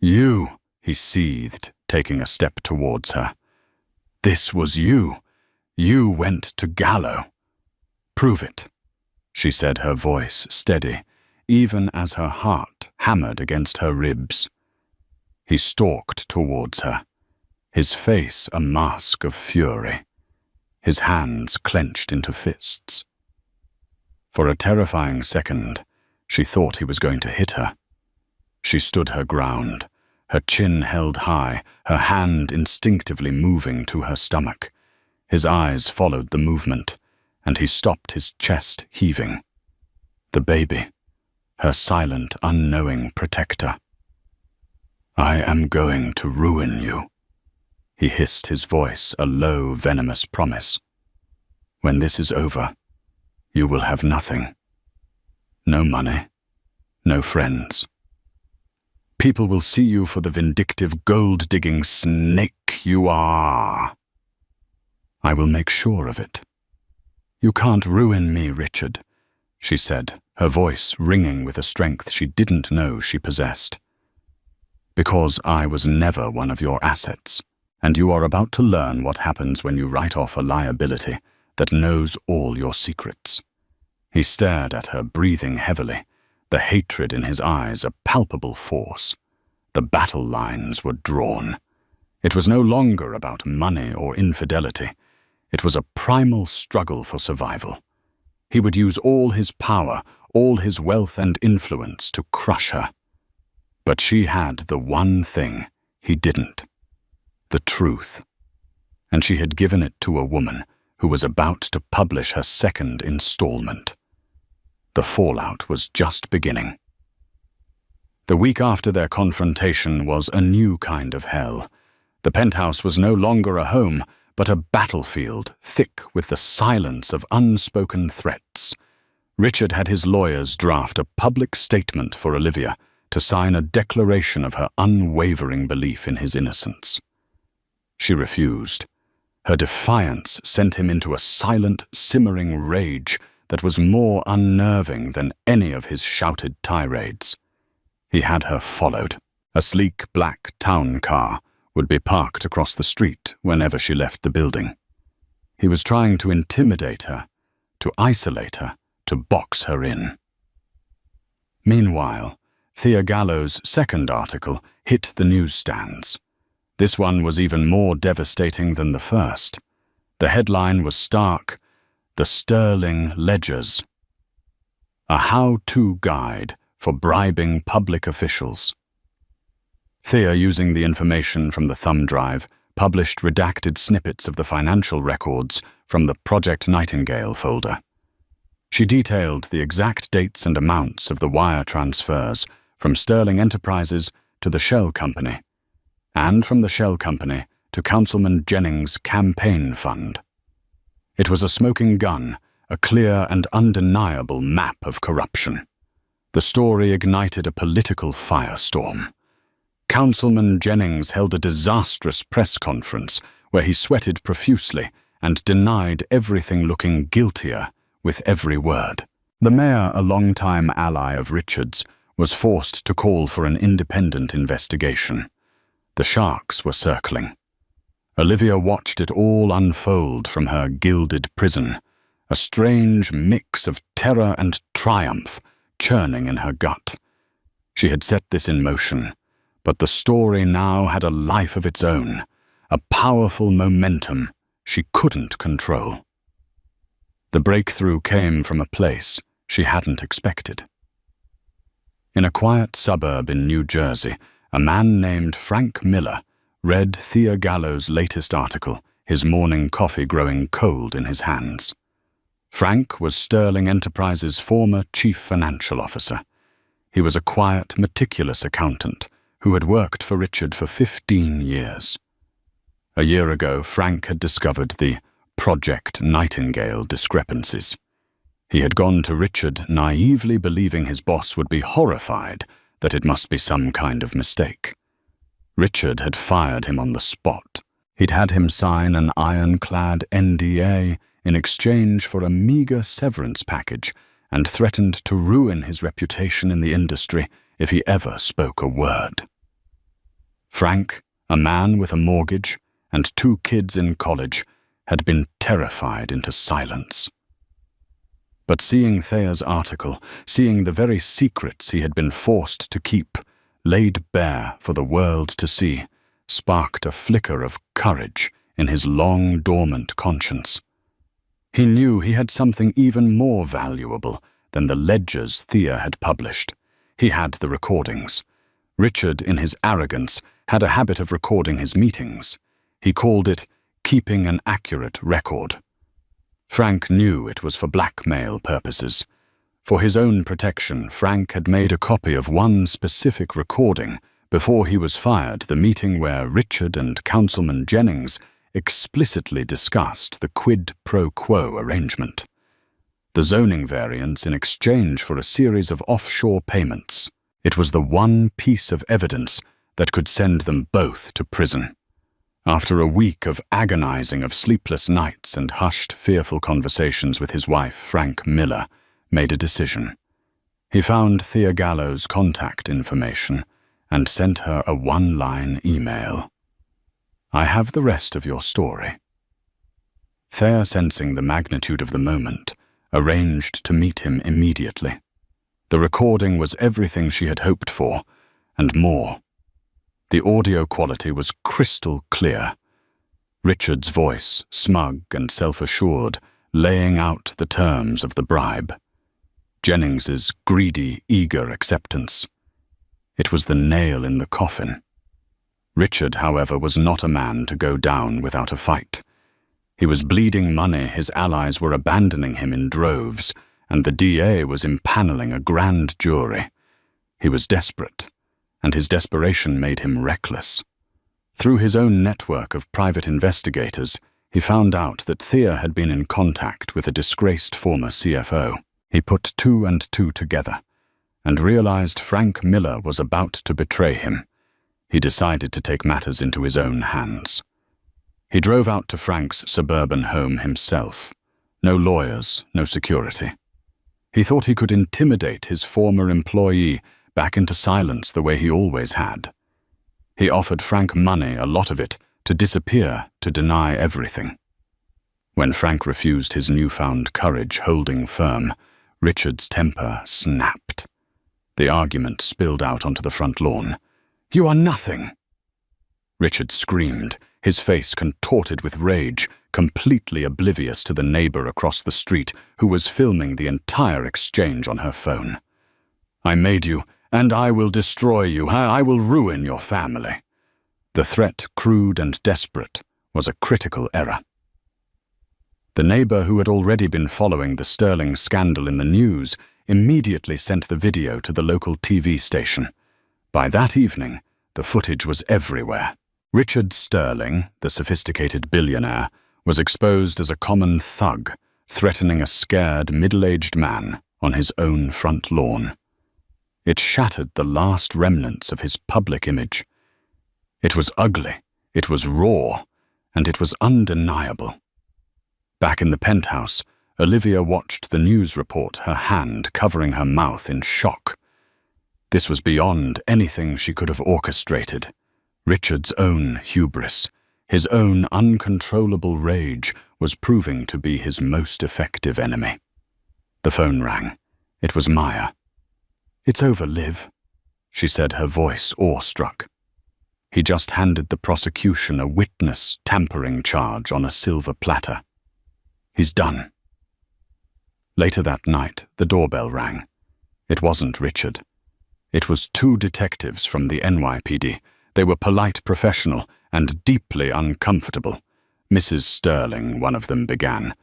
"You," he seethed, taking a step towards her. "This was you. You went to Gallo." "Prove it," she said, her voice steady, even as her heart hammered against her ribs. He stalked towards her, his face a mask of fury, his hands clenched into fists. For a terrifying second, she thought he was going to hit her. She stood her ground, her chin held high, her hand instinctively moving to her stomach. His eyes followed the movement, and he stopped, his chest heaving. The baby, her silent, unknowing protector. "I am going to ruin you," he hissed, his voice a low, venomous promise. "When this is over, you will have nothing. No money, no friends. People will see you for the vindictive, gold-digging snake you are. I will make sure of it." "You can't ruin me, Richard," she said, her voice ringing with a strength she didn't know she possessed. "Because I was never one of your assets, and you are about to learn what happens when you write off a liability that knows all your secrets." He stared at her, breathing heavily, the hatred in his eyes a palpable force. The battle lines were drawn. It was no longer about money or infidelity. It was a primal struggle for survival. He would use all his power, all his wealth and influence to crush her. But she had the one thing he didn't: the truth. And she had given it to a woman who was about to publish her second installment. The fallout was just beginning. The week after their confrontation was a new kind of hell. The penthouse was no longer a home, but a battlefield thick with the silence of unspoken threats. Richard had his lawyers draft a public statement for Olivia to sign a declaration of her unwavering belief in his innocence. She refused. Her defiance sent him into a silent, simmering rage that was more unnerving than any of his shouted tirades. He had her followed. A sleek black town car would be parked across the street whenever she left the building. He was trying to intimidate her, to isolate her, to box her in. Meanwhile, Thea Gallo's second article hit the newsstands. This one was even more devastating than the first. The headline was stark: "The Sterling Ledgers. A how-to guide for bribing public officials." Thea, using the information from the thumb drive, published redacted snippets of the financial records from the Project Nightingale folder. She detailed the exact dates and amounts of the wire transfers from Sterling Enterprises to the Shell Company, and from the Shell Company to Councilman Jennings' campaign fund. It was a smoking gun, a clear and undeniable map of corruption. The story ignited a political firestorm. Councilman Jennings held a disastrous press conference where he sweated profusely and denied everything, looking guiltier with every word. The mayor, a longtime ally of Richard's, was forced to call for an independent investigation. The sharks were circling. Olivia watched it all unfold from her gilded prison, a strange mix of terror and triumph churning in her gut. She had set this in motion, but the story now had a life of its own, a powerful momentum she couldn't control. The breakthrough came from a place she hadn't expected. In a quiet suburb in New Jersey, a man named Frank Miller read Thea Gallo's latest article, his morning coffee growing cold in his hands. Frank was Sterling Enterprises' former chief financial officer. He was a quiet, meticulous accountant who had worked for Richard for 15 years. A year ago, Frank had discovered the Project Nightingale discrepancies. He had gone to Richard naively believing his boss would be horrified that it must be some kind of mistake. Richard had fired him on the spot. He'd had him sign an ironclad NDA in exchange for a meager severance package and threatened to ruin his reputation in the industry if he ever spoke a word. Frank, a man with a mortgage and 2 kids in college, had been terrified into silence. But seeing Thea's article, seeing the very secrets he had been forced to keep, laid bare for the world to see, sparked a flicker of courage in his long dormant conscience. He knew he had something even more valuable than the ledgers Thea had published. He had the recordings. Richard, in his arrogance, had a habit of recording his meetings. He called it keeping an accurate record. Frank knew it was for blackmail purposes. For his own protection, Frank had made a copy of one specific recording before he was fired, the meeting where Richard and Councilman Jennings explicitly discussed the quid pro quo arrangement. The zoning variance in exchange for a series of offshore payments. It was the one piece of evidence that could send them both to prison. After a week of agonizing of sleepless nights and hushed, fearful conversations with his wife, Frank Miller made a decision. He found Thea Gallo's contact information and sent her a one-line email. I have the rest of your story." Thea, sensing the magnitude of the moment, arranged to meet him immediately. The recording was everything she had hoped for, and more. The audio quality was crystal clear. Richard's voice, smug and self-assured, laying out the terms of the bribe. Jennings's greedy, eager acceptance. It was the nail in the coffin. Richard, however, was not a man to go down without a fight. He was bleeding money, his allies were abandoning him in droves, and the DA was impaneling a grand jury. He was desperate, and his desperation made him reckless. Through his own network of private investigators, he found out that Thea had been in contact with a disgraced former CFO. He put two and two together, and realized Frank Miller was about to betray him. He decided to take matters into his own hands. He drove out to Frank's suburban home himself. No lawyers, no security. He thought he could intimidate his former employee back into silence the way he always had. He offered Frank money, a lot of it, to disappear, to deny everything. When Frank refused his newfound courage holding firm, Richard's temper snapped. The argument spilled out onto the front lawn. "You are nothing!" Richard screamed, his face contorted with rage, completely oblivious to the neighbor across the street who was filming the entire exchange on her phone. "I made you, and I will destroy you. I will ruin your family." The threat, crude and desperate, was a critical error. The neighbor, who had already been following the Sterling scandal in the news, immediately sent the video to the local TV station. By that evening, the footage was everywhere. Richard Sterling, the sophisticated billionaire, was exposed as a common thug, threatening a scared, middle-aged man on his own front lawn. It shattered the last remnants of his public image. It was ugly, it was raw, and it was undeniable. Back in the penthouse, Olivia watched the news report, her hand covering her mouth in shock. This was beyond anything she could have orchestrated. Richard's own hubris, his own uncontrollable rage, was proving to be his most effective enemy. The phone rang. It was Maya. "It's over, Liv," she said, her voice awestruck. He just handed the prosecution a witness tampering charge on a silver platter. "He's done." Later that night, the doorbell rang. It wasn't Richard. It was two detectives from the NYPD. They were polite, professional, and deeply uncomfortable. "Mrs. Sterling," one of them began,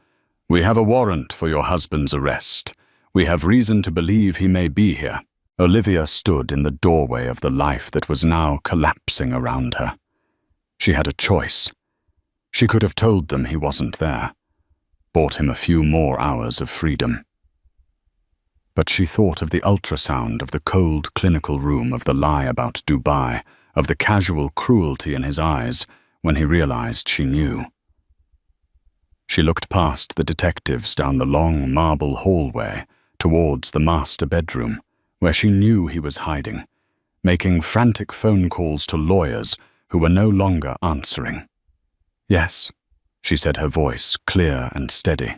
"we have a warrant for your husband's arrest. We have reason to believe he may be here." Olivia stood in the doorway of the life that was now collapsing around her. She had a choice. She could have told them he wasn't there, bought him a few more hours of freedom. But she thought of the ultrasound, of the cold clinical room, of the lie about Dubai, of the casual cruelty in his eyes when he realized she knew. She looked past the detectives down the long marble hallway towards the master bedroom, where she knew he was hiding, making frantic phone calls to lawyers who were no longer answering. "Yes," she said, her voice clear and steady.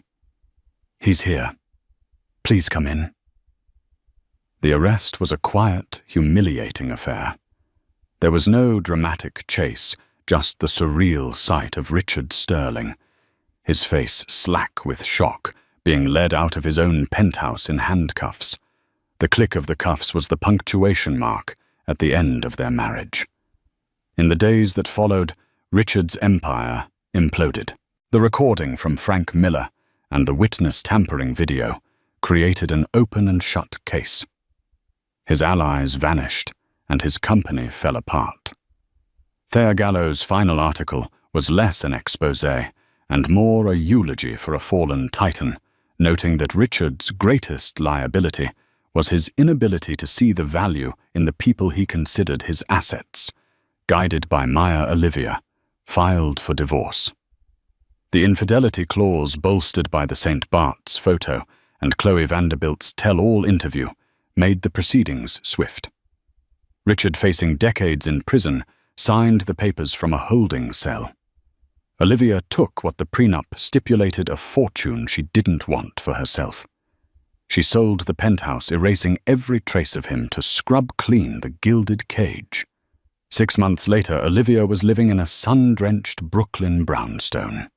"He's here. Please come in." The arrest was a quiet, humiliating affair. There was no dramatic chase, just the surreal sight of Richard Sterling, his face slack with shock, being led out of his own penthouse in handcuffs. The click of the cuffs was the punctuation mark at the end of their marriage. In the days that followed, Richard's empire imploded. The recording from Frank Miller and the witness tampering video created an open and shut case. His allies vanished, and his company fell apart. Thea Gallo's final article was less an exposé and more a eulogy for a fallen titan, noting that Richard's greatest liability was his inability to see the value in the people he considered his assets, guided by Maya Olivia, filed for divorce. The infidelity clause, bolstered by the St. Bart's photo and Chloe Vanderbilt's tell-all interview, made the proceedings swift. Richard, facing decades in prison, signed the papers from a holding cell. Olivia took what the prenup stipulated a fortune she didn't want for herself. She sold the penthouse, erasing every trace of him to scrub clean the gilded cage. 6 months later, Olivia was living in a sun-drenched Brooklyn brownstone.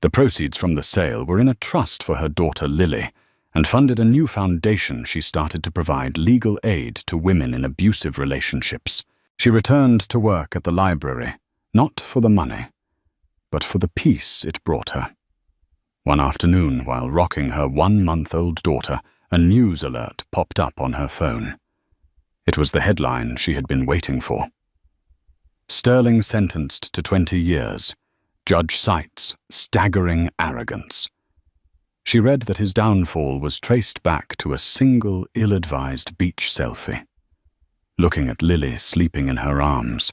The proceeds from the sale were in a trust for her daughter Lily, and funded a new foundation she started to provide legal aid to women in abusive relationships. She returned to work at the library, not for the money, but for the peace it brought her. One afternoon, while rocking her 1-month-old daughter, a news alert popped up on her phone. It was the headline she had been waiting for. Sterling sentenced to 20 years. Judge cites staggering arrogance. She read that his downfall was traced back to a single ill-advised beach selfie. Looking at Lily sleeping in her arms,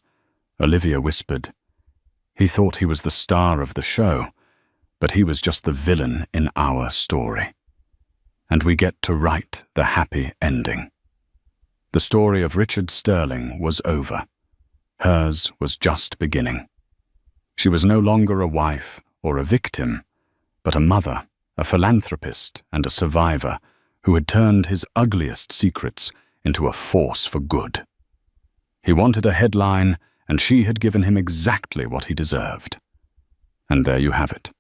Olivia whispered, "He thought he was the star of the show, but he was just the villain in our story. And we get to write the happy ending." The story of Richard Sterling was over. Hers was just beginning. She was no longer a wife or a victim, but a mother, a philanthropist, and a survivor who had turned his ugliest secrets into a force for good. He wanted a headline, and she had given him exactly what he deserved. And there you have it,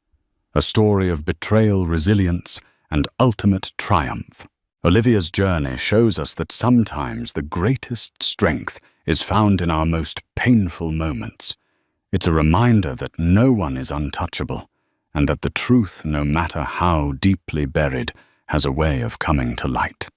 a story of betrayal, resilience, and ultimate triumph. Olivia's journey shows us that sometimes the greatest strength is found in our most painful moments. It's a reminder that no one is untouchable, and that the truth, no matter how deeply buried, has a way of coming to light.